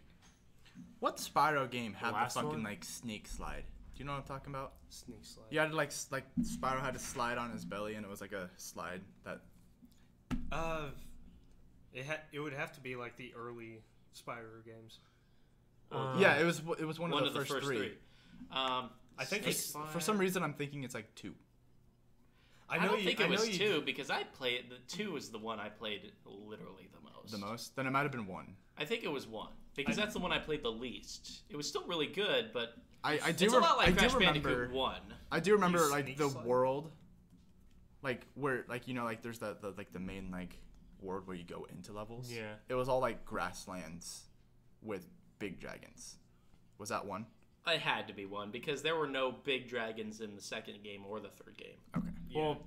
C: What Spyro game had the
F: last
C: fucking
F: one?
C: like snake slide? Do you know what I'm talking about?
E: Sneak slide.
C: You had to like Spyro had to slide on his belly, and it was like a slide that.
E: It would have to be like the early Spyro games.
C: Yeah, it was one
A: One
C: of the first three.
E: I think
C: For some reason, I'm thinking it's like 2.
A: I don't think it was 2 because I played the 2 was the one I played literally the most.
C: The most? Then it might have been 1.
A: I think it was 1 because that's the one I played the least. It was still really good, but
C: I do.
A: it's a lot like
C: I do
A: Crash
C: remember.
A: Bandicoot 1.
C: I do remember
E: You
C: like
E: sneak
C: the
E: slide?
C: world, like where like like there's the like the main like world where you go into levels.
F: Yeah.
C: It was all like grasslands with big dragons. Was that 1?
A: It had to be 1 because there were no big dragons in the second game or the third game.
C: Okay.
F: well,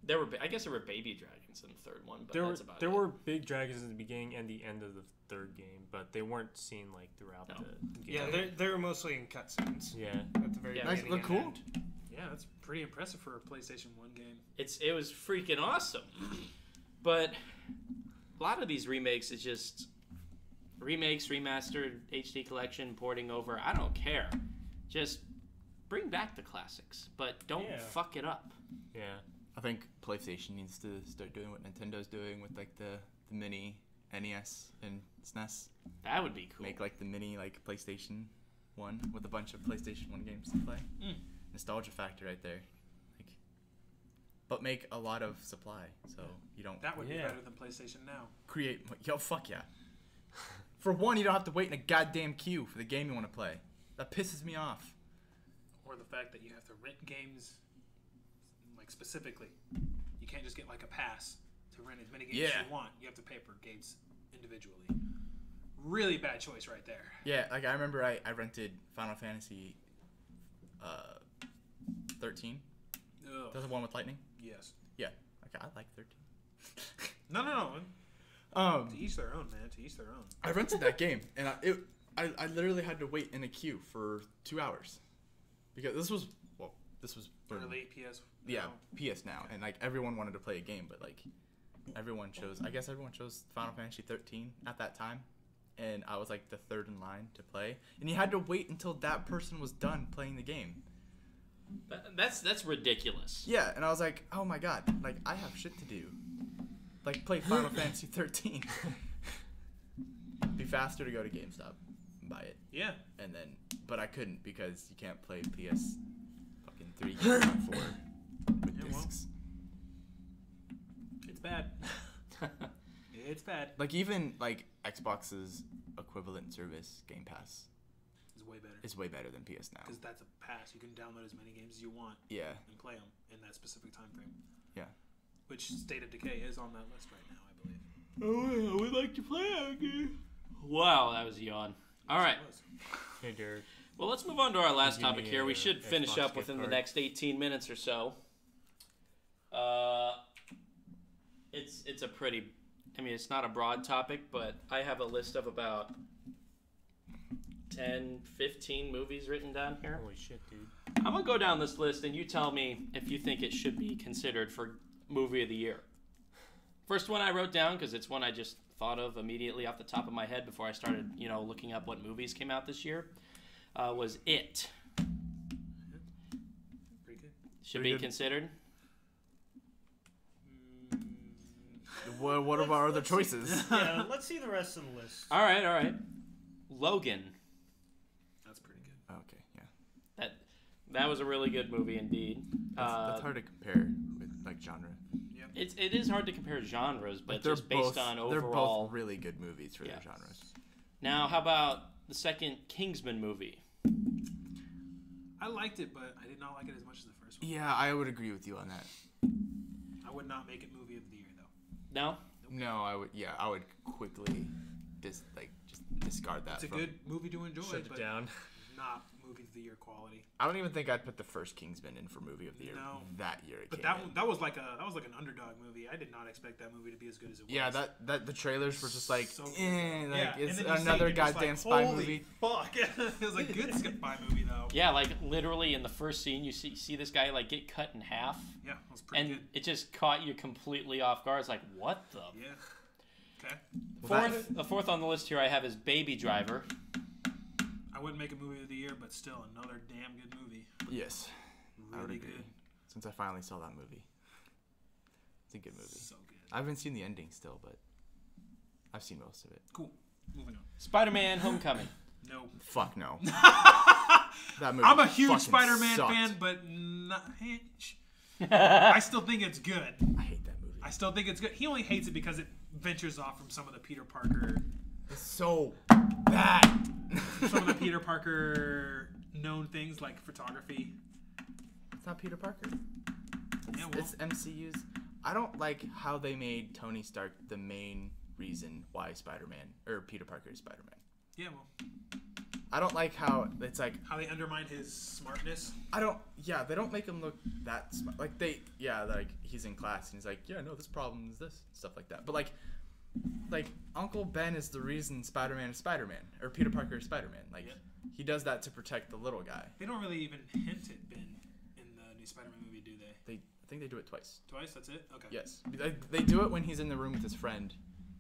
A: There were, I guess, there were baby dragons in the third one, but
F: there
A: that's about
F: there
A: it.
F: were big dragons in the beginning and the end of the third game, but they weren't seen like throughout
A: No.
F: the game.
E: Yeah, they're mostly in cutscenes
F: Yeah.
E: at the very
A: Yeah.
C: Nice.
E: beginning.
C: Look
E: and
C: cool.
E: end.
B: Yeah, that's pretty impressive for a PlayStation 1 game.
A: It was freaking awesome, but a lot of these remakes is just remakes, remastered, HD collection, porting over. I don't care. Just bring back the classics, but don't
E: Yeah.
A: fuck it up.
F: Yeah.
C: I think PlayStation needs to start doing what Nintendo's doing with like the mini NES and SNES.
A: That would be cool.
C: Make like the mini like PlayStation 1 with a bunch of PlayStation 1 games to play. Nostalgia factor right there. Like, but make a lot of supply so you don't
B: That would be
E: Yeah.
B: better than PlayStation Now.
C: create. Yo, fuck yeah. For one, you don't have to wait in a goddamn queue for the game you want to play. That pisses me off.
B: Or the fact that you have to rent games, like specifically. You can't just get like a pass to rent as many games as
C: Yeah.
B: you want. You have to pay for games individually. Really bad choice right there.
C: Yeah, like I remember I rented Final Fantasy 13.
B: Ugh.
C: That's the one with lightning.
B: Yes.
C: Yeah. Okay, I like 13.
B: No.
C: Um,
B: To each their own, man. To each their own.
C: I rented that game, and I literally had to wait in a queue for 2 hours, because this was for-
B: Early PS.
C: yeah,
B: Now.
C: PS Now, and like everyone wanted to play a game, but like everyone chose Final Fantasy 13 at that time, and I was like the third in line to play, and you had to wait until that person was done playing the game.
A: That's ridiculous.
C: Yeah, and I was like, oh my god, like I have shit to do, like play Final Fantasy 13. Be faster to go to GameStop and buy it.
B: Yeah.
C: And then, but I couldn't because you can't play PS fucking 3 and 4 with
B: Yeah, well.
C: discs.
B: It's bad. It's bad.
C: Like even like Xbox's equivalent service, Game Pass,
B: It's way better.
C: is way better than PS Now.
B: Because that's a pass. You can download as many games as you want
C: Yeah,
B: and play them in that specific time frame.
C: yeah.
B: Which State of Decay is on that list right now, I believe.
A: Oh, yeah, we'd like to play that game. Wow, that was a yawn. All right.
B: It was.
F: Hey, Derek.
A: Well, let's move on to our last
F: Give me
A: topic here. We
F: a
A: should finish
F: Xbox
A: up
F: gift
A: within the
F: card.
A: next 18 minutes or so. It's a pretty, I mean, it's not a broad topic, but I have a list of about 10, 15 movies written down here.
F: Holy shit, dude.
A: I'm going to go down this list, and you tell me if you think it should be considered for movie of the year. First one I wrote down, because it's one I just thought of immediately off the top of my head before I started, looking up what movies came out this year, was It.
B: Pretty good.
A: Should
C: Pretty
A: be
C: good.
A: considered.
C: What about other choices?
E: Yeah, let's see the rest of the list.
A: All right. Logan.
B: That's pretty good.
C: Okay, yeah.
A: That was a really good movie indeed.
C: That's hard to compare with like genre.
A: It is hard to compare genres, but
C: Like they're
A: just based
C: both
A: on
C: they're
A: overall.
C: both really good movies for
A: Yeah.
C: their genres.
A: Now, how about the second Kingsman movie?
B: I liked it, but I did not like it as much as the first one.
C: Yeah, I would agree with you on that.
B: I would not make it movie of the year, though.
A: No?
C: No, I would quickly just discard that.
B: It's a
C: from-
B: good movie to enjoy,
F: Shut it
B: but
F: down.
B: not movie movie of the year quality.
C: I don't even think I'd put the first Kingsman in for movie of the year
B: No.
C: that year.
B: But
C: came in.
B: that was like an underdog movie. I did not expect that movie to be as good as it was.
C: Yeah, that the trailers were just like,
B: So good.
C: like
B: and
C: it's
B: then you see it,
C: another
B: you're just
C: goddamn
B: like,
C: spy
B: holy
C: movie.
B: Fuck! It was a good spy movie though.
A: Yeah, like literally in the first scene, you see this guy like get cut in half,
B: Yeah, it was pretty
A: and
B: good.
A: it just caught you completely off guard. It's like, what the?
B: Yeah. Okay.
A: The fourth on the list here I have is Baby Driver.
B: I wouldn't make a movie of the year, but still another damn good movie.
C: Yes, I would
B: Really
C: agree.
B: good.
C: Since I finally saw that movie, it's a good movie.
B: So good.
C: I haven't seen the ending still, but I've seen most of it.
B: Cool. Moving on.
A: Spider-Man: Homecoming.
B: No.
C: Fuck no. That movie.
B: I'm a huge
C: fucking
B: Spider-Man
C: sucked.
B: fan, but I still think it's good.
C: I hate that movie.
B: I still think it's good. He only hates it because it ventures off from some of the Peter Parker,
C: It's so bad.
B: some of the Peter Parker known things like photography.
C: It's not Peter Parker.
B: Yeah, well,
C: It's MCU's. I don't like how they made Tony Stark the main reason why Spider-Man or Peter Parker is Spider-Man.
B: yeah, well,
C: I don't like how it's like
B: how they undermine his smartness.
C: they don't make him look that smart. Like like he's in class and he's like, yeah, no, this problem is this, stuff like that. But like Uncle Ben is the reason Spider-Man is Spider-Man or Peter Parker is Spider-Man. Like
B: Yeah.
C: he does that to protect the little guy.
B: They don't really even hint at Ben in the new Spider-Man movie, do they?
C: I think they do it twice.
B: Twice? That's it? Okay.
C: Yes, they do it when he's in the room with his friend,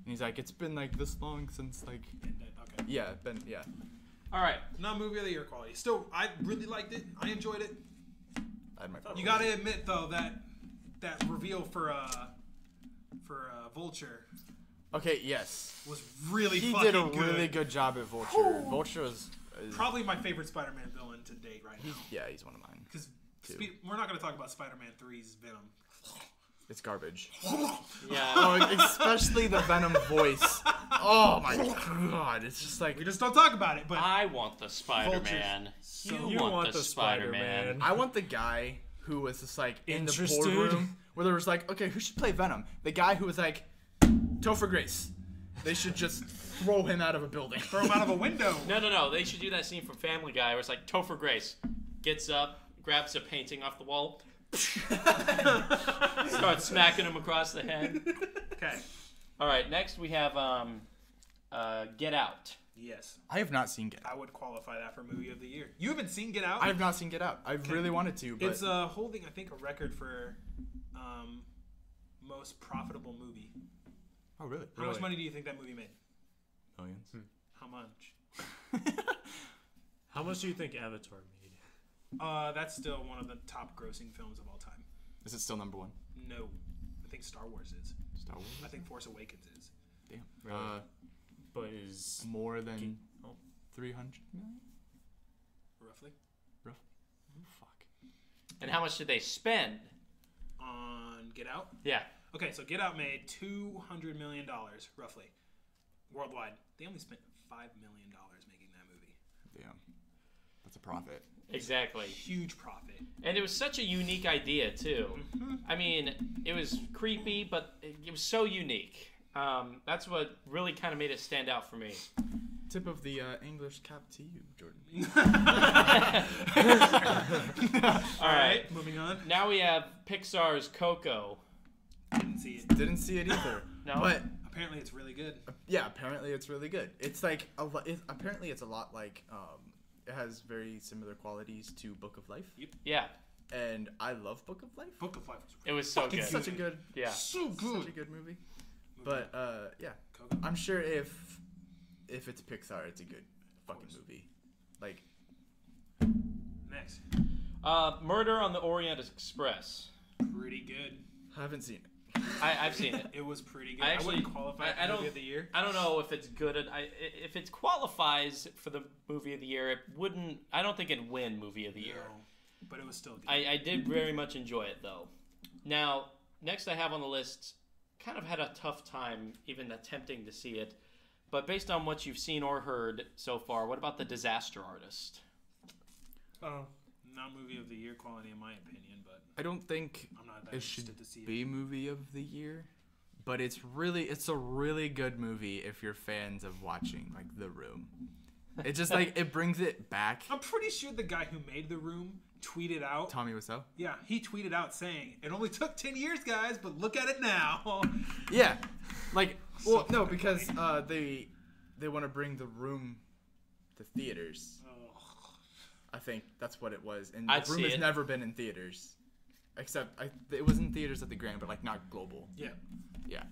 C: and he's like, it's been like this long since like
B: Okay.
C: yeah, Ben, yeah.
A: All right.
B: Not movie of the year quality. Still, I really liked it. I enjoyed it.
C: I had my
B: You gotta admit though that reveal for Vulture
C: Okay, yes.
B: was really
C: He
B: fucking
C: did a
B: good.
C: really good job at Vulture.
B: Whew.
C: Vulture is
B: Probably my favorite Spider-Man villain to date right now.
C: yeah, he's one of mine.
B: Because
C: Two.
B: we're not gonna talk about Spider-Man 3's Venom.
C: It's garbage.
A: Yeah.
C: Oh, especially the Venom voice. Oh my god, it's just like
B: We just don't talk about it, but
A: I want the Spider-Man.
B: So-
A: You want the Spider-Man.
C: I want the guy who was just like in the
E: Interested?
C: boardroom where there was like, okay, who should play Venom? The guy who was like, Topher Grace. They should just throw him out of a building.
B: throw him out of a window.
A: No. They should do that scene from Family Guy where it's like Topher Grace gets up, grabs a painting off the wall, starts smacking him across the head.
B: Okay.
A: All right, next we have Get Out.
B: Yes,
C: I have not seen Get Out.
B: I would qualify that for movie of the year. You haven't seen Get Out?
C: I have not seen Get Out. I really wanted to, but
B: It's holding, I think, a record for most profitable movie.
C: oh really?
B: How much money do you think that movie made?
C: Millions.
B: How much?
F: How much do you think Avatar made?
B: That's still one of the top grossing films of all time.
C: Is it still number one?
B: No, I think Star Wars is.
C: Star Wars.
B: I think Force Awakens is.
C: Damn.
F: Really? But is
C: More than
F: oh.
C: 300 million.
B: Roughly.
C: Fuck.
A: And how much did they spend?
B: On Get Out?
A: Yeah.
B: Okay, so Get Out made $200 million, roughly, worldwide. They only spent $5 million making that movie.
C: Damn. That's a profit.
A: Exactly.
B: Huge profit.
A: And it was such a unique idea, too. I mean, it was creepy, but it was so unique. That's what really kind of made it stand out for me.
C: Tip of the English cap to you, Jordan.
A: All right.
B: Moving on.
A: Now we have Pixar's Coco.
B: Didn't see it.
C: Didn't see it either.
A: No?
C: But
B: Apparently, it's really good.
C: yeah, apparently it's really good. It's like apparently it's a lot like it has very similar qualities to Book of Life,
A: Yeah.
C: and I love Book of Life.
B: Book of Life was
A: It was so
B: Fucking
A: good.
C: It's such a good,
A: Yeah.
B: so good.
C: such a good movie. But yeah,
B: Coco.
C: I'm sure if it's Pixar, it's a good fucking movie. Like
B: Next.
A: Murder on the Orient Express.
B: Pretty good.
C: haven't seen it.
A: I've seen it.
B: It was pretty good.
A: I
B: I,
A: actually-
B: wouldn't qualify it
A: I
B: for
A: don't-
B: movie of the year.
A: I don't know if it's good. If it qualifies for the movie of the year, it wouldn't. I don't think it'd win movie of the year.
B: No, but it was still good.
A: I did very much enjoy it though. Now, next I have on the list, kind of had a tough time even attempting to see it, but based on what you've seen or heard so far, what about The Disaster Artist?
E: Oh,
B: Not movie of the year quality in my opinion, but
C: I don't think
B: I'm not that
C: it
B: interested
C: should
B: to see it.
C: be movie of the year, but it's a really good movie if you're fans of watching like The Room. It just like it brings it back.
B: I'm pretty sure the guy who made The Room tweeted out.
C: Tommy Wiseau.
B: Yeah, he tweeted out saying, "It only took 10 years, guys, but look at it now."
C: Yeah, like well, no, because they want to bring The Room to theaters. I think that's what it was, and
A: I'd
C: The Room
A: see
C: has
A: it.
C: never been in theaters, except it was in theaters at the Grand, but like not global.
B: Yeah.
C: Yeah.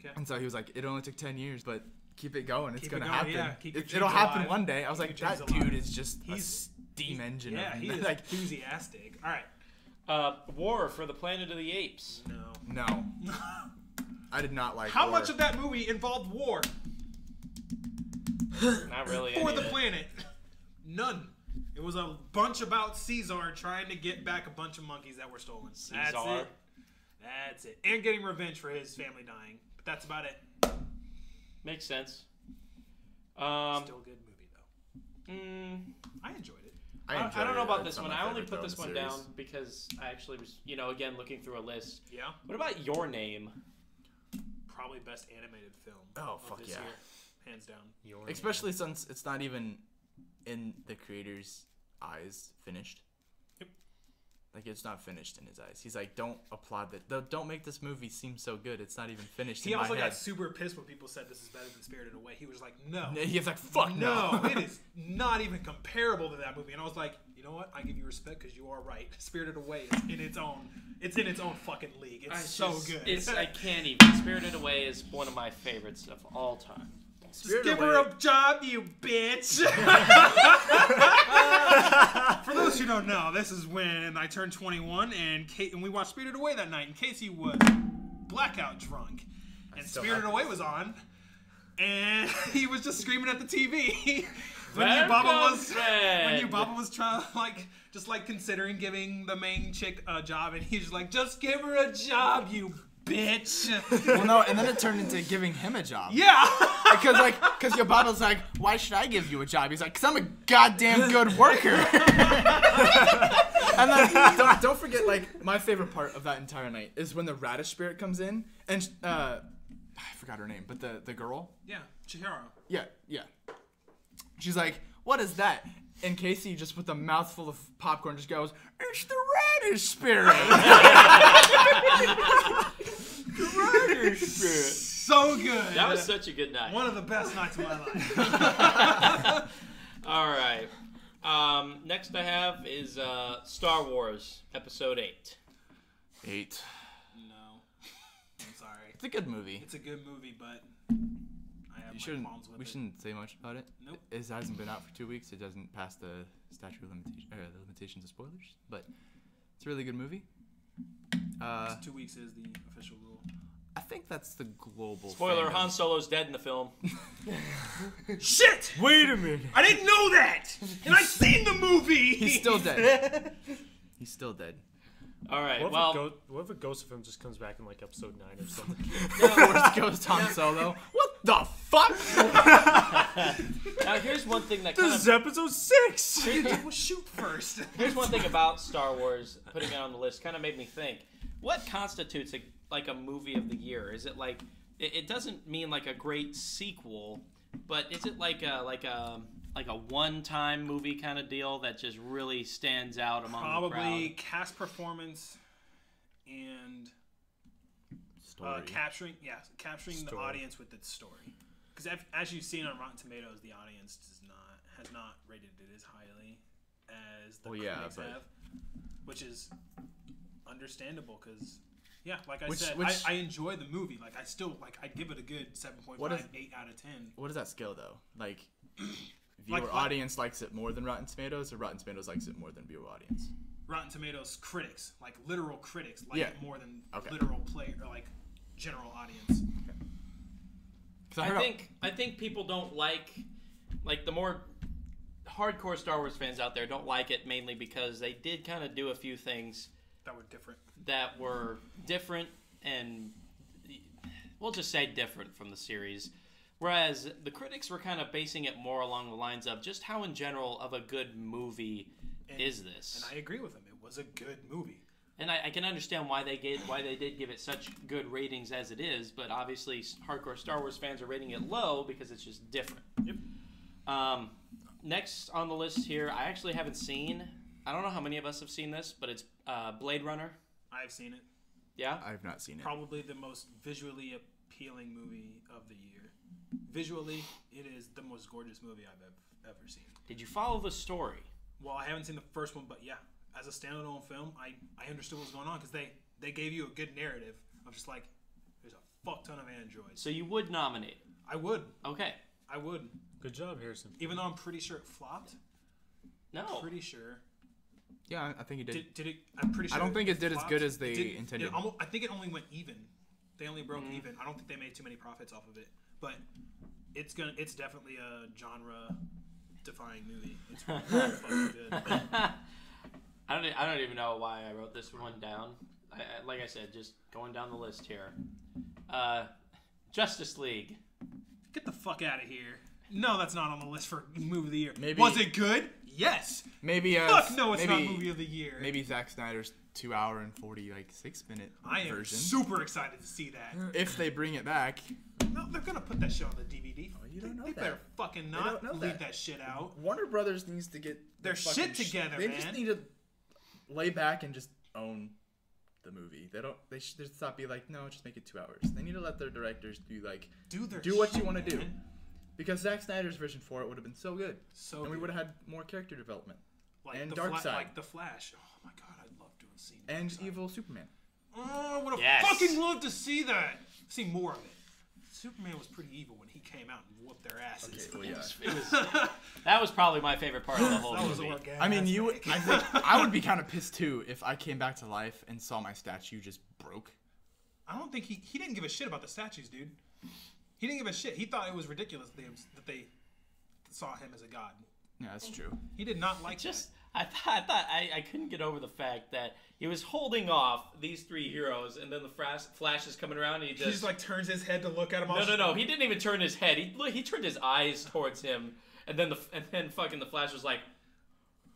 B: Okay.
C: And so he was like, "It only took 10 years, but keep it going. It's
B: Keep
C: gonna
B: it going,
C: happen.
B: yeah. Keep your
C: It'll
B: dreams
C: happen
B: alive.
C: one day." I was
B: Keep
C: like,
B: your
C: "That
B: dreams alive."
C: dude is just a
B: He's-
C: steam engine."
B: Yeah,
C: of,
B: he is
C: like
B: enthusiastic. All right.
A: War for the Planet of the Apes.
B: No.
C: no. I did not like.
B: How
C: War.
B: much of that movie involved war
A: Not really.
B: for
A: any
B: the
A: of it.
B: planet? None. It was a bunch about Caesar trying to get back a bunch of monkeys that were stolen. That's
A: Caesar.
B: it. That's it. And getting revenge for his family dying. But that's about it.
A: Makes sense.
B: Still a good movie, though. I enjoyed it.
A: I don't know about this
C: It's
A: one.
C: my
A: I only
C: favorite
A: put
C: though
A: this
C: in
A: one
C: the
A: down
C: series.
A: because I actually was, again, looking through a list.
B: Yeah.
A: What about Your Name?
B: Probably best animated film.
C: Oh,
B: of
C: fuck
B: this
C: yeah.
B: year. Hands down.
C: Especially since it's not even in the creator's eyes finished.
B: Yep.
C: Like it's not finished in his eyes. He's like, "Don't applaud that. Don't make this movie seem so good. It's not even finished."
B: He
C: in
B: also
C: my
B: got
C: head.
B: super pissed when people said this is better than Spirited Away. He was like, no.
C: He's like, "Fuck
B: No,
C: no."
B: it is not even comparable to that movie. And I was like, you know what? I give you respect because you are right. Spirited Away is in its own fucking league. It's so good.
A: I can't even. Spirited Away is one of my favorites of all time.
B: Just give her a job, you bitch. For those who don't know, this is when I turned 21 and we watched Spirited Away that night. And Casey was blackout drunk, and
C: still
B: Spirited
C: have
B: Away was on, and he was just screaming at the TV. When
A: Welcome,
B: you Baba was trying just considering giving the main chick a job, and he's just like, just give her a job, you bitch.
C: Well, no, and then it turned into giving him a job.
B: Yeah.
C: Because your Baba's like, "Why should I give you a job?" He's like, "Cause I'm a goddamn good worker." And then don't forget, like, my favorite part of that entire night is when the radish spirit comes in, and I forgot her name, but the girl.
B: Yeah, Chihiro.
C: Yeah. She's like, "What is that?" And Casey just with a mouthful of popcorn just goes, "It's the radish spirit." The radish spirit.
B: So good.
A: That was such a good night.
B: one of the best nights of my life.
A: All right. Next I have is Star Wars Episode 8.
C: 8.
B: No, I'm sorry.
C: It's a good movie.
B: It's a good movie, but I have my qualms with
C: We
B: it.
C: shouldn't say much about it.
B: Nope.
C: It hasn't been out for 2 weeks. It doesn't pass the statute of the limitations of spoilers. But it's a really good movie.
B: 2 weeks is the official rule.
C: I think that's the global.
A: Spoiler:
C: fandom.
A: Han Solo's dead in the film.
B: Shit!
E: Wait a minute.
B: I didn't know that, and I've seen the movie.
C: He's still dead. He's still dead.
A: All right.
F: What if a ghost of him just comes back in like episode 9 or something?
C: Force Ghost Han Solo. What the fuck?
A: Now here's one thing that
F: This is episode 6!
B: We'll shoot first.
A: Here's one thing about Star Wars, putting it on the list, kind of made me think. What constitutes a movie of the year? Is it like it doesn't mean like a great sequel, but is it like a one-time movie kind of deal that just really stands out among the
B: Probably
A: crowd?
B: cast performance and
C: Story.
B: capturing the
F: Story.
B: audience with its story. Because as you've seen on Rotten Tomatoes, the audience has not rated it as highly as the critics have, which is understandable. Because like I said, I enjoy the movie. Like I still I'd give it a good 7.5, 8 out of 10.
C: What is that scale though? Like, viewer
B: Like-
C: audience likes it more than Rotten Tomatoes, or Rotten Tomatoes likes it more than viewer audience?
B: Rotten Tomatoes critics, like literal critics, like
C: Yeah.
B: it more than
C: Okay.
B: literal player or like general audience.
A: I think people don't like the more hardcore Star Wars fans out there don't like it mainly because they did kind of do a few things
B: That were different.
A: that were different and we'll just say different from the series. Whereas the critics were kind of basing it more along the lines of just how in general of a good movie is this.
B: And I agree with them. It was a good movie.
A: And I can understand why they did give it such good ratings as it is, but obviously hardcore Star Wars fans are rating it low because it's just different.
B: Yep.
A: Next on the list here, I actually haven't seen. I don't know how many of us have seen this, but it's Blade Runner.
B: I've seen it.
A: Yeah?
C: I've not seen it.
B: Probably the most visually appealing movie of the year. Visually, it is the most gorgeous movie I've ever seen.
A: Did you follow the story?
B: Well, I haven't seen the first one, but yeah, as a standalone film, I understood what was going on because they gave you a good narrative of just like, there's a fuck ton of androids.
A: So you would nominate it?
B: I would.
A: Okay.
B: I would.
F: Good job, Harrison.
B: Even though I'm pretty sure it flopped.
A: No.
B: Pretty sure.
C: Yeah, I think it did.
B: Did it? I'm pretty sure.
C: I don't think it did as
B: flopped.
C: good as they
B: It did-
C: intended.
B: I think it only went even. They only broke even. I don't think they made too many profits off of it. But it's definitely a genre-defying movie. It's really fucking good.
A: I don't even know why I wrote this one down. Like I said, just going down the list here. Justice League.
B: Get the fuck out of here. No, that's not on the list for movie of the year.
C: Maybe-
B: Was it good? Yes.
C: Maybe
B: Fuck no, it's not movie of the year.
C: Maybe Zack Snyder's 2 hour and 6-minute
B: I am
C: version.
B: super excited to see that.
C: If they bring it back,
B: No, they're gonna put that shit on the DVD.
C: Oh, you don't know
B: They
C: that.
B: better fucking
C: don't
B: not
C: know
B: leave
C: that.
B: that shit out.
C: Warner Brothers needs to get
B: Their shit together,
C: They
B: man.
C: just need to lay back and just own the movie. They should just stop being like, no, just make it 2 hours. They need to let their directors do
B: Do
C: what you
B: shit,
C: want to do.
B: man.
C: Because Zack Snyder's version for it would have been so good,
B: So
C: and we
B: good.
C: would have had more character development
B: Like
C: and
B: the
C: Darkseid.
B: like the Flash. Oh my god, I'd love to have seen
C: and
B: Darkseid.
C: evil Superman.
B: Oh, I would have
A: Yes.
B: fucking loved to see that. See more of it. Superman was pretty evil when he came out and whooped their asses.
C: Well, yeah.
A: That was probably my favorite part of the whole
B: That was
A: movie.
B: orgasmic.
C: I mean, I think I would be kind of pissed too if I came back to life and saw my statue just broke.
B: I don't think he didn't give a shit about the statues, dude. He didn't give a shit. He thought it was ridiculous that they saw him as a god.
C: Yeah, that's true.
B: He did not like
A: Just I thought I couldn't get over the fact that he was holding off these three heroes, and then the Flash is coming around, and he
B: that. He just like turns his head to look at him.
A: no. He didn't even turn his head. He turned his eyes towards him, and then fucking the Flash was like,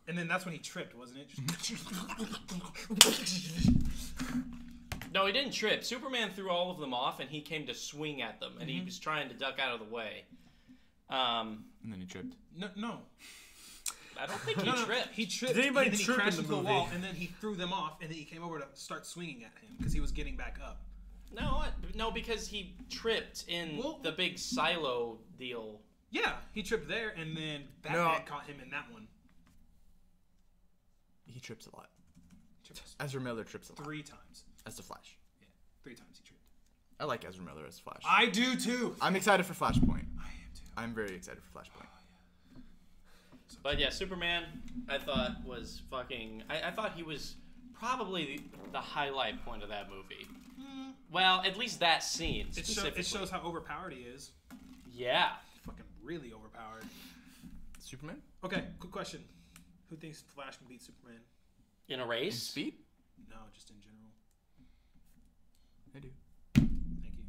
B: And then that's when he tripped, wasn't it?
A: no, he didn't trip. Superman threw all of them off, and he came to swing at them, and he was trying to duck out of the way.
C: And then he tripped.
B: No.
A: I don't think he
B: No,
A: tripped.
B: He tripped.
F: Did anybody
B: and then he
F: trip in
B: crashed
F: the
B: into the
F: movie?
B: wall, and then he threw them off, and then he came over to start swinging at him because he was getting back up.
A: No, because he tripped in
B: Well-
A: the big silo deal.
B: Yeah, he tripped there, and then Batman caught him in that one.
C: He trips a lot.
B: Tripped
C: Ezra Miller trips a lot.
B: 3 times.
C: As the Flash.
B: Yeah, 3 times he tripped.
C: I like Ezra Miller as Flash.
B: I do too.
C: I'm excited for Flashpoint.
B: I am too.
C: I'm very excited for Flashpoint.
A: But yeah, Superman, I thought was fucking. I thought he was probably the highlight point of that movie. Well, at least that scene
B: It
A: specifically.
B: shows how overpowered he is.
A: Yeah.
B: Fucking really overpowered.
C: Superman?
B: Okay, quick question. Who thinks Flash can beat Superman?
A: In a race.
C: Speed?
B: No, just in general.
C: I do.
B: Thank you.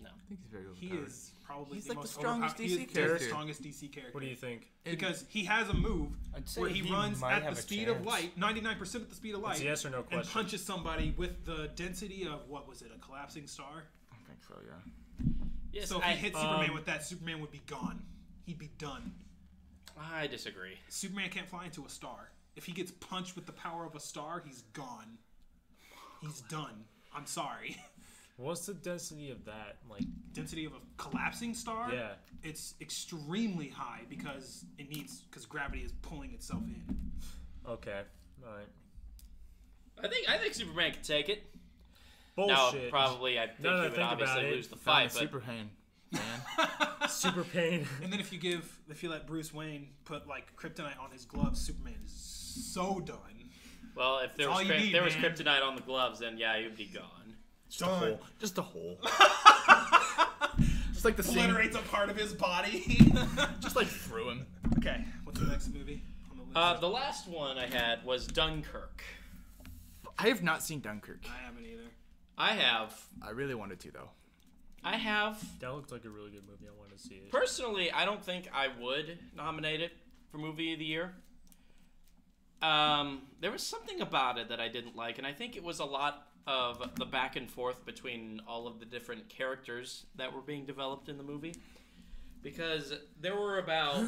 A: No.
C: I think he's very overpowered.
B: He is probably
C: He's
B: the
C: like the
B: most
C: strongest
B: overpowered- he
C: DC
B: is
C: character.
B: the strongest DC character.
F: What do you think?
B: Because he has a move
G: I'd say
B: where he runs
G: might
B: at
G: have
B: the
G: a
B: speed of
G: chance.
B: light, 99% at the speed of light,
F: It's a yes or no
B: and
F: question.
B: punches somebody with the density of, what was it, a collapsing star?
C: I think so, yeah.
A: Yes,
B: So if he hit Superman
F: um,
B: with that, Superman would be gone. He'd be done.
A: I disagree.
B: Superman can't fly into a star. If he gets punched with the power of a star, he's gone. He's done. I'm sorry.
F: What's the density of that? Like,
B: Density of a collapsing star?
F: yeah.
B: It's extremely high because gravity is pulling itself in.
F: Okay. All right.
A: I think Superman can take it.
F: Bullshit.
A: Now, probably, I think
F: Now that
A: he
F: I
A: would
F: think about
A: obviously
F: it,
A: lose the
C: Found
A: fight,
C: a
A: but
C: Superman, man.
F: Super pain.
B: And then if you let Bruce Wayne put like kryptonite on his gloves, Superman is so done.
A: well, if there
B: That's
A: was
B: all you need,
A: there was
B: man.
A: kryptonite on the gloves, then yeah, he would be gone.
C: Just a hole. Just a hole. Just like the scene.
B: Obliterates a part of his body.
C: Just like through him.
B: Okay, what's the next movie on the list?
A: The last one I had was Dunkirk.
C: I have not seen Dunkirk.
B: I haven't either.
A: I have.
C: I really wanted to, though.
A: I have.
F: That looked like a really good movie. I wanted to see it.
A: Personally, I don't think I would nominate it for Movie of the Year. There was something about it that I didn't like, and I think it was a lot of the back and forth between all of the different characters that were being developed in the movie. because there were about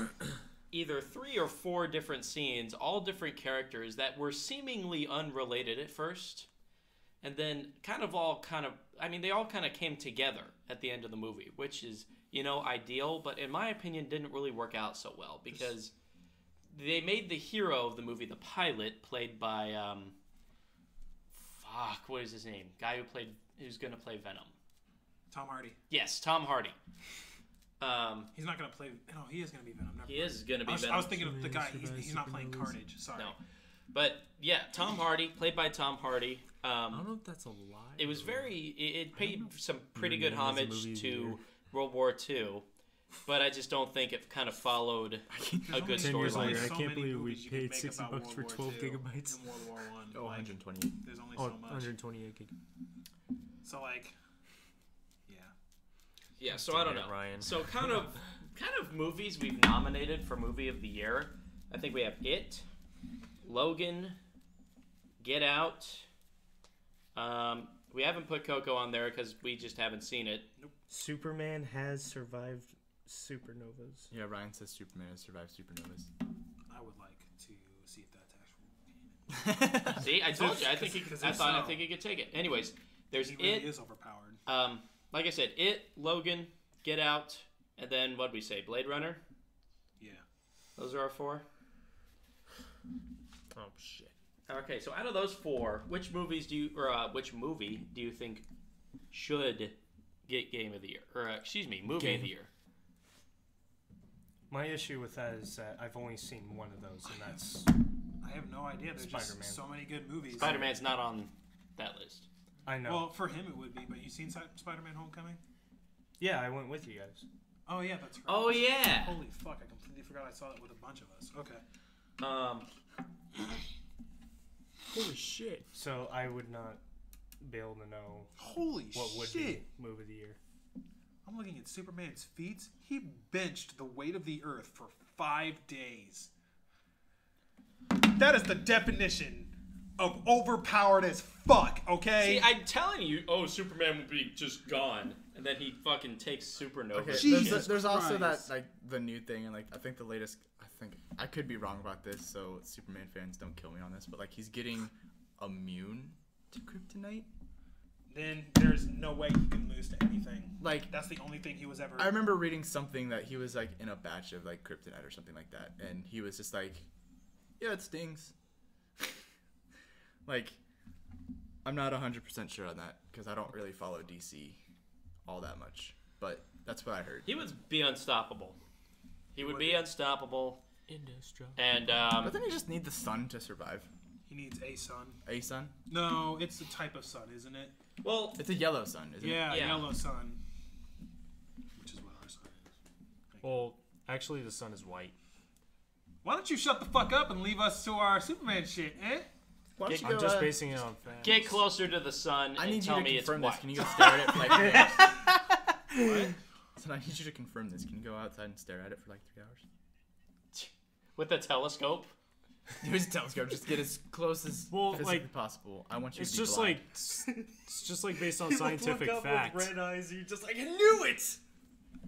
A: either 3 or 4 different scenes, all different characters that were seemingly unrelated at first, and then they all kind of came together at the end of the movie, which is, ideal, but in my opinion didn't really work out so well because they made the hero of the movie, the pilot, played by what is his name? Guy who's gonna play Venom.
B: Tom Hardy.
A: Yes, Tom Hardy.
B: He's not gonna play. No, he is gonna be Venom.
A: He is gonna be Venom.
B: I was thinking of the guy. He's not playing Carnage. Sorry.
A: No, but yeah, Tom Hardy, played by Tom Hardy.
F: I don't know if that's a lie.
A: It was it paid some pretty good homage to World War II, but I just don't think it kind of followed a good
F: 10 years
A: storyline.
F: later, I can't
B: many
F: believe we
B: movies you could
F: paid
B: make
F: $60
B: about
F: for
B: World
F: 12
B: War II
F: gigabytes.
B: in World War I.
C: Oh,
B: Like,
C: 128.
B: there's only
F: Oh,
B: so much.
F: 128 gig.
B: So like, yeah.
A: Yeah, so I don't
F: Damn it,
A: know.
F: Ryan.
A: So kind of movies we've nominated for movie of the year. I think we have It, Logan, Get Out. We haven't put Coco on there because we just haven't seen it.
E: Superman has survived supernovas.
C: Yeah, Ryan says Superman has survived supernovas.
B: I would like to see if that's actual.
A: See, I told you. I think
B: I
A: he could take it. Anyways, there's
B: He really
A: It.
B: is overpowered.
A: Like I said, It, Logan, Get Out, and then what'd we say? Blade Runner.
B: Yeah.
A: Those are our 4.
F: Oh shit.
A: Okay, so out of those 4, which movie do you think should get Game of the Year, or Movie of the Year?
E: My issue with that is that I've only seen one of those, and that's
B: I have no idea. There's
E: Spider-Man.
B: just so many good movies.
A: Spider-Man's not on that list.
E: I know.
B: Well, for him it would be, but you seen Spider-Man: Homecoming?
E: Yeah, I went with you guys.
B: Oh yeah, that's right.
A: Oh yeah.
B: Holy fuck! I completely forgot I saw it with a bunch of us. Okay.
F: Holy shit.
E: So I would not be able to know
B: Holy
E: what would
B: shit!
E: be movie of the year.
B: I'm looking at Superman's feats. He benched the weight of the earth for 5 days. That is the definition of overpowered as fuck, okay?
A: See, I'm telling you, Superman would be just gone, and then he fucking takes supernova.
C: Okay,
B: Jesus
C: there's also that,
B: Christ.
C: like, the new thing, and, like, I think the latest, I could be wrong about this, so Superman fans don't kill me on this, but, like, he's getting immune to kryptonite.
B: Then there's no way he can lose to anything.
C: Like,
B: That's the only thing he was ever...
C: I remember reading something that he was, like, in a batch of, like, kryptonite or something like that, and he was just like, yeah, it stings. Like, I'm not 100% sure on that, because I don't really follow DC all that much, but that's what I heard.
A: He would be unstoppable. He would be unstoppable.
F: Indestructible.
A: And
C: Doesn't he just need the sun to survive?
B: He needs a sun.
C: A sun?
B: No, it's the type of sun, isn't it?
A: well,
C: It's a yellow sun, isn't it?
B: Yeah,
A: Yeah.
B: yellow sun. Which is what our sun is.
F: Well, actually, the sun is white.
B: Why don't you shut the fuck up and leave us to our Superman shit, eh?
C: Why don't you
F: I'm
C: go,
F: just basing it on facts.
A: get closer to the sun
C: I
A: and
C: need you
A: tell
C: to
A: me it's
C: confirm this.
A: white.
C: Can you go stare at it for like 3 hours?
B: What?
C: So I need you to confirm this. Can you go outside and stare at it for like 3 hours?
A: With a telescope?
C: Use a telescope. Just get as close as
F: Well,
C: physically
F: like,
C: possible. I want you
F: It's
C: to be
F: just
C: blind.
F: like it's just like based on
E: You
F: scientific
E: look up
F: fact.
E: with red eyes. You're just like, I knew it.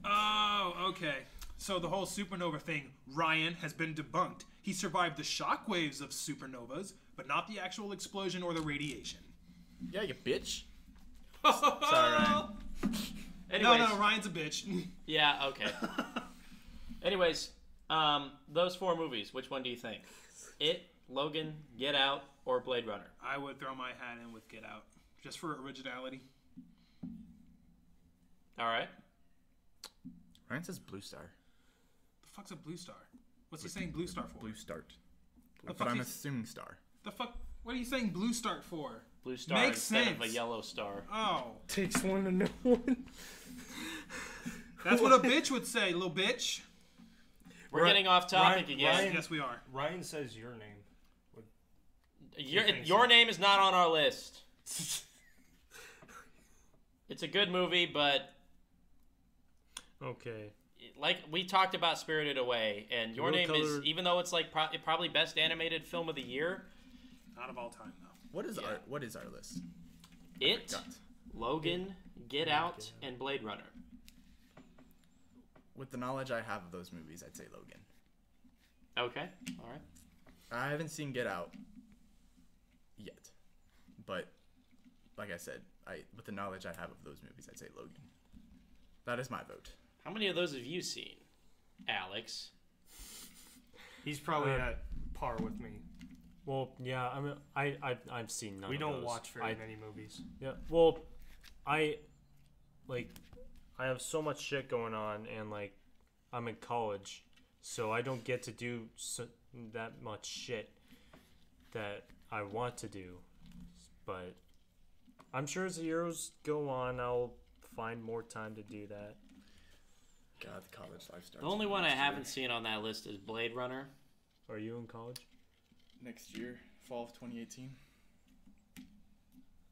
B: Oh, okay. So the whole supernova thing, Ryan, has been debunked. He survived the shock waves of supernovas, but not the actual explosion or the radiation.
C: Yeah, you bitch. Sorry, Ryan.
A: Anyways,
B: No, Ryan's a bitch.
A: yeah, okay. Anyways, those 4 movies, which one do you think? It, Logan, Get Out, or Blade Runner?
B: I would throw my hat in with Get Out, just for originality.
A: All right.
C: Ryan says Blue Star.
B: The fuck's a blue star? What's he saying blue star for?
C: Blue Start.
B: The
C: But
B: fuck
C: I'm
B: is-
C: assuming Star.
B: The fuck? What are you saying blue start for?
A: Blue star
B: Makes
A: instead of a
B: sense.
A: yellow star.
B: Oh,
E: Takes one to know one.
B: that's what a bitch would say, little bitch.
A: We're getting off topic again.
E: Ryan-
B: Yes, we are.
E: Ryan says your name.
A: Your name is not on our list. It's a good movie, but
F: Okay.
A: like we talked about Spirited Away, and Your
F: Real
A: Name is,
F: Color-
A: even though it's like probably best animated film of the year,
B: Not of all time, though.
C: What is our list?
A: It,
C: Got.
A: Logan, Get Out, and Blade Runner.
C: with the knowledge I have of those movies, I'd say Logan.
A: Okay. All right.
C: I haven't seen Get Out yet, but like I said, with the knowledge I have of those movies, I'd say Logan. That is my vote.
A: How many of those have you seen, Alex?
E: He's probably at par with me.
F: Well, yeah, I mean, I've seen none.
E: We
F: of
E: don't
F: those.
E: watch very many movies.
F: Yeah. Well, I have so much shit going on, and like, I'm in college, so I don't get to do that much shit that I want to do. But I'm sure as the years go on, I'll find more time to do that.
C: God, the college life starts.
A: The only one I
C: next year.
A: haven't seen on that list is Blade Runner.
F: Are you in college?
C: Next year, fall of 2018.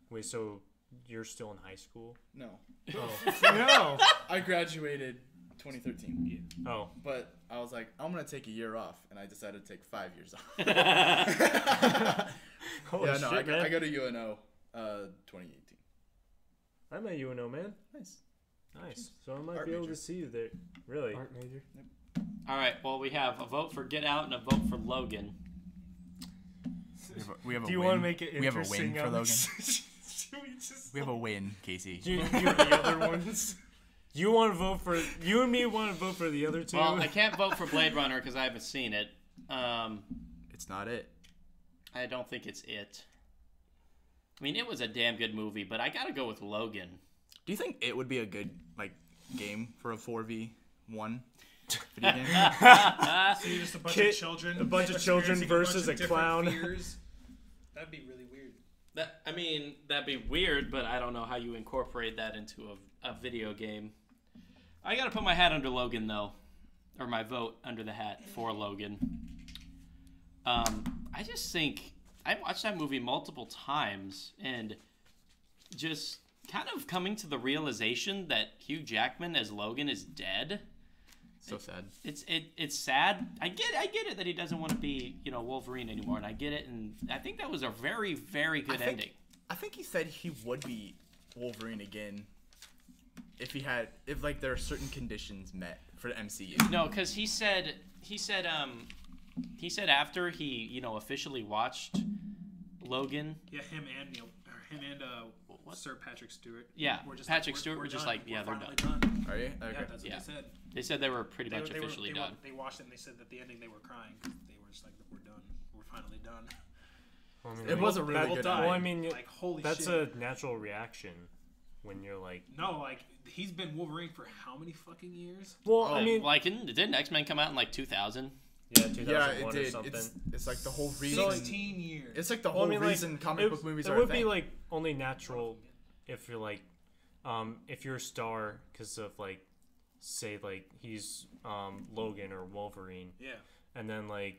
F: Wait, so you're still in high school?
C: No,
F: Oh,
E: No.
C: I graduated 2013.
F: oh.
C: But I was like, I'm gonna take a year off, and I decided to take 5 years off.
F: Holy
C: yeah, no,
F: shit, man.
C: I go to UNO, 2018.
F: I'm at UNO, man.
C: Nice.
F: Nice. So I might
C: Art
F: be able
C: major.
F: to see you there. Really?
E: Art major.
A: All right. Well, we have a vote for Get Out and a vote for Logan.
C: We have a
E: Do you
C: win.
E: want to make it
C: We have a
E: interesting?
C: win for
E: Alex?
C: Logan.
E: Should we just?
C: We have a win, Casey.
F: Do you,
E: the other ones.
F: you want to vote for... You and me want to vote for the other two?
A: Well, I can't vote for Blade Runner because I haven't seen it.
C: It's not it.
A: I don't think it's it. I mean, it was a damn good movie, but I gotta go with Logan.
C: Do you think it would be a good game for a 4v1 video game?
B: So you're just a bunch
F: Kid-
B: of children.
F: a bunch of children
B: experiencing
F: versus
B: bunch
F: a
B: of
F: clown.
B: different fears. That'd be really weird.
A: That'd be weird, but I don't know how you incorporate that into a video game. I gotta put my hat under Logan, though. Or my vote under the hat for Logan. I just think... I watched that movie multiple times, and just kind of coming to the realization that Hugh Jackman as Logan is dead.
C: So sad.
A: It's sad. I get it that he doesn't want to be, Wolverine anymore, and I get it, and I think that was a very, very good ending.
C: I think he said he would be Wolverine again if there are certain conditions met for the MCU.
A: No, because he said after he officially watched Logan.
B: Yeah, him and Sir Patrick Stewart.
A: Yeah,
B: We're just
A: Patrick
B: like,
A: Stewart
B: we're
A: were just
B: done.
A: like, yeah,
B: We're
A: they're
B: finally
A: done.
C: Are you? Okay.
B: Yeah, that's what
A: Yeah.
B: they said.
A: They said they were pretty much
B: They
A: officially done.
B: They watched it and they said that the ending they were crying because they were just like, we're done. We're finally done.
F: I mean,
C: It was a really
B: People
C: good
B: died.
C: ending.
F: Well, I mean,
B: Like, holy
F: that's
B: shit.
F: a natural reaction when you're like...
B: No, like, he's been Wolverine for how many fucking years?
F: Well, I mean...
A: Didn't X-Men come out in like 2000?
F: Yeah,
C: Yeah,
F: 2001
C: it
F: or
C: did.
F: something.
C: It's like the whole reason.
B: 16 years.
C: It's like the
F: Well,
C: whole
F: I mean, like,
C: reason comic book movies
F: it
C: are a
F: would
C: thing.
F: be like only natural if you're like if you're a star because of like say like he's Logan or Wolverine,
B: Yeah.
F: and then like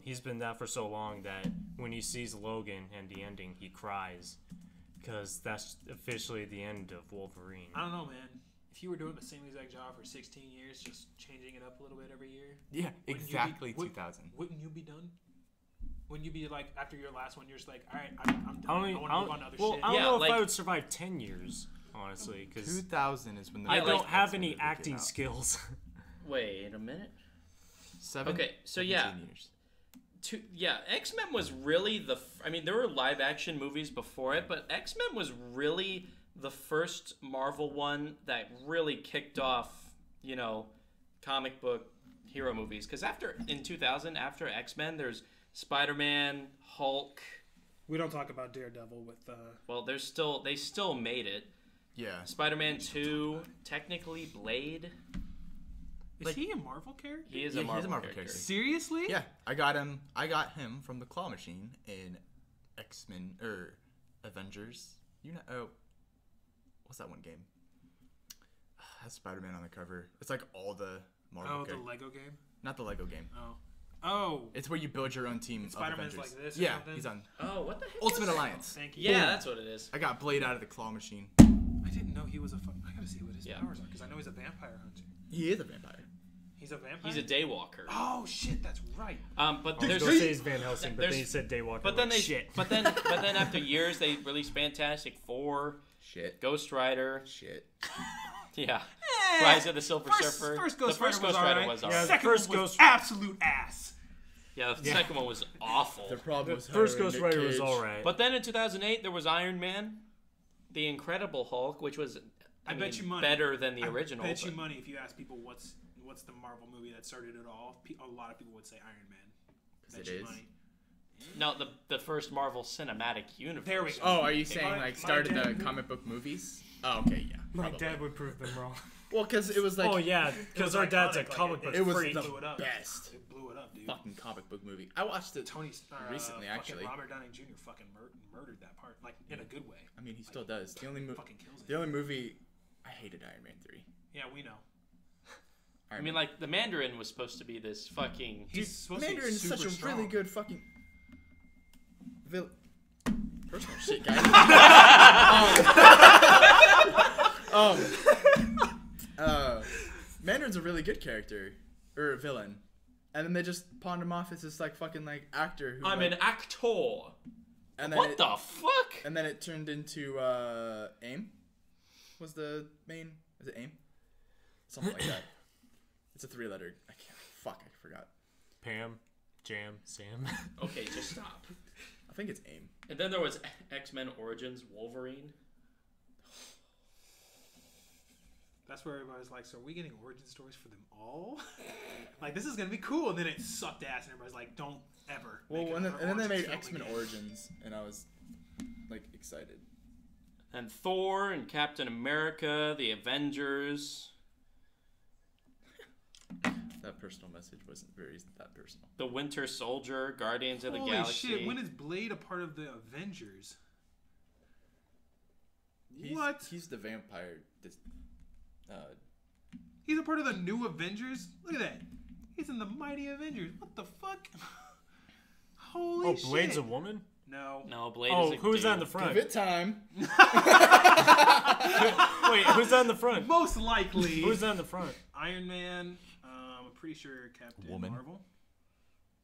F: he's been that for so long that when he sees Logan and the ending he cries because that's officially the end of Wolverine.
B: I don't know, man. If you were doing the same exact job for 16 years, just changing it up a little bit every year,
C: Yeah,
B: wouldn't you
C: exactly.
B: be-
C: 2000.
B: wouldn't you be done? Wouldn't you be like, after your last one, you're just like, all right, I'm done.
F: I
B: I
F: don't,
B: want to move on to other
F: well,
B: shit.
F: I don't
A: Yeah,
F: know if
A: like-
F: I would survive 10 years, honestly, because
C: 2000 is when the
F: I
A: Yeah,
F: don't
A: like-
F: have
C: X-Men
F: any
C: movie came
F: acting
C: out.
F: skills.
A: Wait a minute.
C: 7.
A: Okay, so
C: 17
A: yeah.
C: years.
A: X-Men was really there were live action movies before it, but X-Men was really the first Marvel one that really kicked off, comic book hero movies. Because in 2000, after X-Men, there's Spider-Man, Hulk.
B: We don't talk about Daredevil with.
A: Well, they still made it.
C: Yeah.
A: Spider-Man 2, technically Blade.
B: Is he a Marvel character?
A: He is
C: Yeah,
A: a
C: he's
A: Marvel,
C: a Marvel
A: character.
C: character.
B: Seriously?
C: Yeah, I got him from the Claw Machine in X-Men or Avengers. What's that one game? Has Spider-Man on the cover. It's like all the Marvel
B: Oh, the
C: characters.
B: Lego game?
C: Not the Lego game.
B: Oh.
C: It's where you build your own team of
B: Spider-Man's
C: Avengers.
B: like this or
C: Yeah,
B: something?
C: he's on
A: Oh, what the heck?
C: Ultimate Alliance.
B: Thank you.
A: Yeah, that's what it is.
C: I got Blade out of the Claw Machine.
B: I didn't know he was a I gotta see what his
A: Yeah.
B: powers are, because I know he's a vampire hunter.
C: He is a vampire.
B: He's a vampire?
A: He's a daywalker.
B: Oh, shit, that's right.
A: But
F: I was
A: there's
F: going to say he's Van Helsing, but
A: there's-
F: then he said Daywalker.
A: But then
F: like, shit.
A: but then after years they released Fantastic Four,
C: Shit.
A: Ghost Rider.
C: Shit.
A: Yeah. Rise of the Silver Surfer.
B: First
A: The
B: Ghost
A: first
B: Rider was
A: Ghost Rider
B: alright.
A: was
E: Yeah,
A: alright.
E: the
B: Second
E: first
B: one was
E: Ghost-
B: absolute ass.
A: Yeah, the second one was awful.
C: The problem was
F: First
C: hiring
F: Ghost
C: Nick
F: Rider was
C: Cage.
F: alright.
A: But then in 2008, there was Iron Man, The Incredible Hulk, which was
B: I bet you money.
A: better than the original.
B: I bet you
A: but-
B: money if you ask people what's the Marvel movie that started it all. A lot of people would say Iron Man. Bet
C: It
B: you
C: is.
B: money.
A: No, the first Marvel Cinematic Universe.
B: There we go.
C: Oh, are you saying
B: My-
C: like
B: my
C: started
B: dad-
C: the comic book movies? Oh, okay, yeah.
E: My
C: probably.
E: dad would prove them wrong.
C: Well, because it was like
F: Oh yeah,
B: It
F: because
B: was
F: our dad's a
B: iconic, like,
F: comic book
C: it was
F: freak.
C: the
B: blew it up.
C: best
B: It blew it up, dude.
C: fucking comic book movie. I watched it.
B: Tony
C: Recently, actually.
B: Robert Downey Jr. fucking murdered that part, like in a good way.
C: I mean, he still does. The only
B: Fucking kills it.
C: the only movie I hated Iron Man 3.
B: Yeah, we know.
A: I mean, like the Mandarin was supposed to be this fucking.
B: He's supposed
C: Mandarin
B: to
C: is
B: be
C: such
B: super
C: a
B: strong.
C: really good fucking personal shit, guys. Mandarin's a really good character or villain, and then they just pawned him off as this like fucking like actor who.
A: I'm
C: like,
A: an actor.
C: and then
A: What
C: it,
A: the fuck?
C: And then it turned into AIM. Was the main? Is it AIM? Something like that. It's a 3-letter. I can't. Fuck, I forgot.
F: Pam, Jam, Sam.
A: Okay, just stop.
C: I think it's AIM.
A: And then there was X-Men Origins Wolverine.
B: That's where everybody's like, so are we getting origin stories for them all? Like, this is going to be cool. And then it sucked ass, and everybody's like, don't ever.
C: Well,
B: make
C: and
B: another
C: then they
B: Origins
C: made
B: film
C: X-Men
B: again.
C: Origins, and I was like excited.
A: And Thor and Captain America, the Avengers,
C: That personal message wasn't very that personal.
A: the Winter Soldier, Guardians of the
B: Holy
A: Galaxy.
B: shit, when is Blade a part of the Avengers?
C: He's,
B: What?
C: He's the vampire.
B: He's a part of the new Avengers? Look at that. He's in the Mighty Avengers. What the fuck? Holy
F: Oh,
B: shit.
F: Blade's a woman?
B: No.
A: No, Blade
F: Oh,
A: is a
F: who's that in the
A: dude.
F: front?
C: Give it time.
F: Wait, who's that in the front?
B: Most likely.
F: Who's that in the front?
B: Iron Man. I'm pretty sure Captain
C: Woman.
B: Marvel.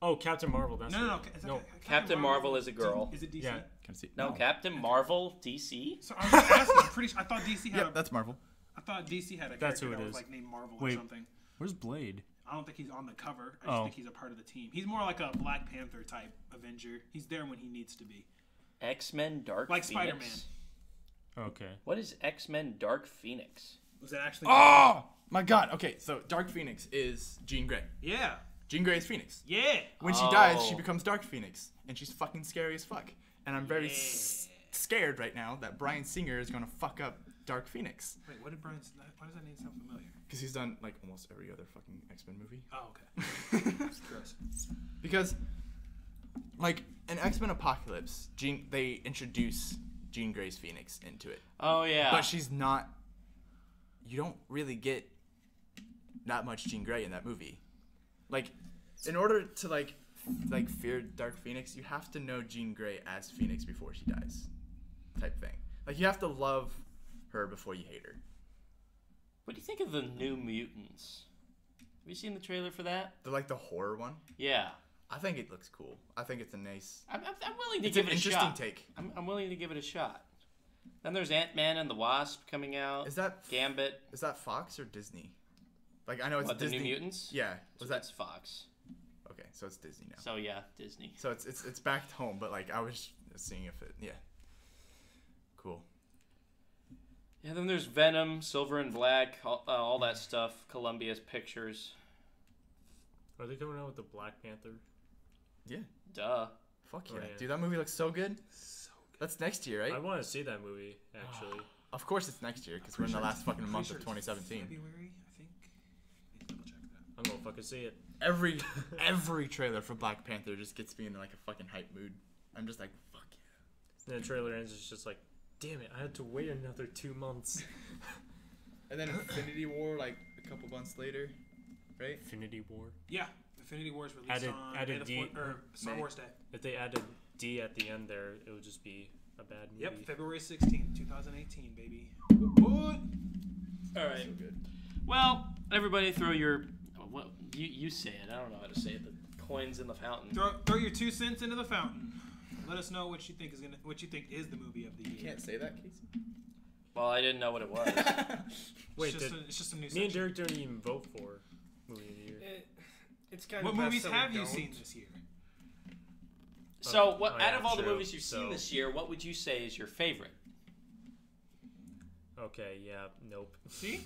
F: Oh, Captain Marvel. That's
B: No.
F: it.
B: Is that
F: No.
A: Captain Marvel is a girl.
B: Is it DC?
F: Yeah.
C: Can I see?
A: No, Captain Marvel, DC?
B: So I was asking. I'm pretty sure. I thought DC had.
C: Yep, that's Marvel.
B: I thought DC had a
F: That's
B: character
F: who it
B: that was
F: is.
B: like named Marvel
F: Wait.
B: or something.
F: Where's Blade?
B: I don't think he's on the cover. I just
F: Oh.
B: think he's a part of the team. He's more like a Black Panther type Avenger. He's there when he needs to be.
A: X-Men Dark
B: Like
A: Phoenix?
B: Spider-Man.
F: Okay.
A: What is X-Men Dark Phoenix?
B: Was that actually?
C: Oh my God. Okay, so Dark Phoenix is Jean Grey.
B: Yeah.
C: Jean Grey is Phoenix.
B: Yeah.
C: When she dies, she
A: Oh.
C: becomes Dark Phoenix, and she's fucking scary as fuck. And I'm very scared right now that Bryan Singer is gonna fuck up Dark Phoenix
B: Wait, what did Brian? Why does that name sound familiar?
C: because he's done like almost every other fucking X-Men movie.
B: Oh, okay. Gross.
C: Because, like, in X-Men Apocalypse, they introduce Jean Grey's Phoenix into it.
A: Oh, yeah.
C: But she's not... You don't really get that much Jean Grey in that movie. Like, in order to, like fear Dark Phoenix, you have to know Jean Grey as Phoenix before she dies. Type thing. Like, you have to love her before you hate her.
A: What do you think of the New Mutants? Have you seen the trailer for that?
C: The horror one.
A: Yeah.
C: I think it looks cool. I think it's a nice...
A: I'm willing to
C: It's
A: give
C: an
A: it a
C: interesting
A: shot.
C: take.
A: I'm willing to give it a shot. Then there's Ant-Man and the Wasp coming out.
C: Is that...
A: Gambit.
C: Is that Fox or Disney? Like, I know it's
A: What, the
C: Disney.
A: New Mutants?
C: Yeah. Was
A: That's
C: that...
A: Fox.
C: Okay, so it's Disney now.
A: So, yeah, Disney.
C: So it's back home, but, like, I was seeing if it... Yeah. Cool.
A: Yeah, then there's Venom, Silver and Black, all that stuff. Columbia's Pictures.
F: Are they coming out with the Black Panther?
C: Yeah.
A: Duh.
C: Fuck yeah.
F: Oh, yeah.
C: Dude, that movie looks so good.
B: So good.
C: That's next year, right?
F: I want to see that movie, actually.
C: Of course it's next year, because we're in the last fucking month of 2017.
B: February, I think. Need to double check that.
F: I'm gonna fucking see it.
C: Every trailer for Black Panther just gets me in, like, a fucking hype mood. I'm just like, fuck yeah.
F: And then the trailer ends, it's just like, damn it, I had to wait another 2 months.
C: And then Infinity War, like, a couple months later, right?
F: Infinity War.
B: Yeah. Infinity Wars released on
F: added
B: May the
F: D-
B: Star
C: May.
B: Wars Day.
F: If they added D at the end there, it would just be a bad movie.
B: Yep, February 16th, 2018, baby.
A: All right.
C: So good.
A: Well, everybody throw your... Well, you say it. I don't know how to say it. The coins in the fountain.
B: Throw your 2 cents into the fountain. Let us know what you think is the movie of the year.
C: You can't say that, Casey?
A: Well, I didn't know what it was.
F: Wait,
B: it's just a new
F: me and
B: section.
F: Derek don't even vote for movie of the year.
E: It's kind
B: What
E: of best
B: movies
E: that we
B: have you
E: don't.
B: seen this year?
A: So,
F: Oh,
A: out
F: yeah,
A: of all the
F: true.
A: movies you've seen
F: So-
A: this year, what would you say is your favorite?
F: Okay, yeah, nope.
B: See?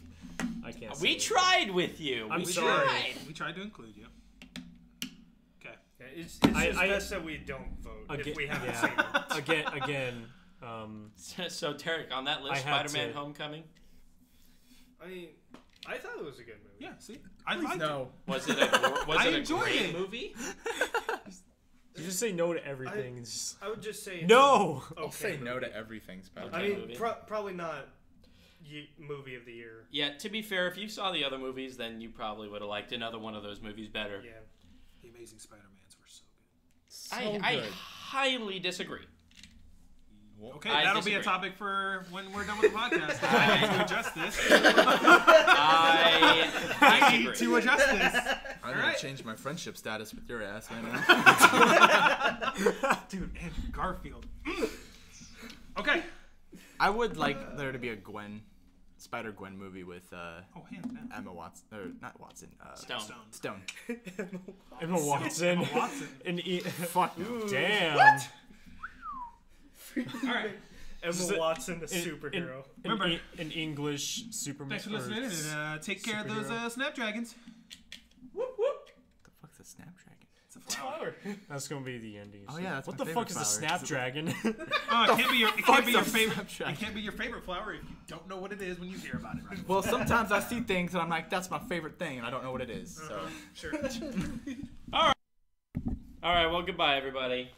F: I can't.
A: We
F: say it.
A: tried with you.
F: I'm
A: we
F: sorry.
A: tried.
B: We tried to include you. Okay.
E: Yeah, it's
F: I-
E: just
F: I-
E: best that we don't vote
F: Again,
E: if we haven't
F: yeah.
E: seen it.
F: again.
A: So, Tarek, on that list,
F: I had
A: Spider-Man:
F: to-
A: Homecoming.
E: I mean, I thought it was a good movie.
B: Yeah, see? I liked
C: No.
A: Was it a
B: I
A: great
B: enjoyed it.
A: movie?
F: You just say no to everything. It's just,
E: I would just say it's
F: no.
E: a
C: I'll
E: okay
C: say no
E: movie.
C: to everything, Spider-Man.
E: I
A: Okay,
E: mean,
A: movie.
E: probably not movie of the year.
A: Yeah. To be fair, if you saw the other movies, then you probably would have liked another one of those movies better.
E: Yeah.
B: The Amazing Spider-Mans were so good.
A: I highly disagree.
B: Okay,
A: I
B: that'll be
A: disagree.
B: a topic for when we're done with the podcast. I need to adjust this.
A: I
B: need
A: disagree.
B: to adjust this.
C: I'm
B: Alright.
C: gonna change my friendship status with your ass right now.
B: Dude, Andrew Garfield. Okay.
C: I would like there to be a Spider-Gwen movie with
B: Oh, hands down.
C: Emma Watson, or not Watson,
A: Stone.
C: Stone.
F: Emma Watson.
B: Emma Watson.
C: Fuck no.
F: Damn.
B: What? All right.
E: Emma Watson, the
F: in-
E: superhero.
B: Remember-
F: An English Superman.
B: Thanks for listening, and take care of those
F: superhero.
B: Snapdragons.
C: What the fuck's a Snapdragon?
B: It's a flower.
F: That's gonna be the ending.
C: Oh, yeah, that's
F: what
C: my
F: the fuck is
C: favorite
F: a
C: flower, 'cause
F: Snapdragon?
B: It can't be your, it can't be your
C: Fuck's a
B: favorite.
C: Snapdragon?
B: It can't be your favorite flower if you don't know what it is when you hear about it. Right?
C: Well, sometimes I see things and I'm like, that's my favorite thing, and I don't know what it is. So.
B: Sure.
A: All right. Well, goodbye, everybody.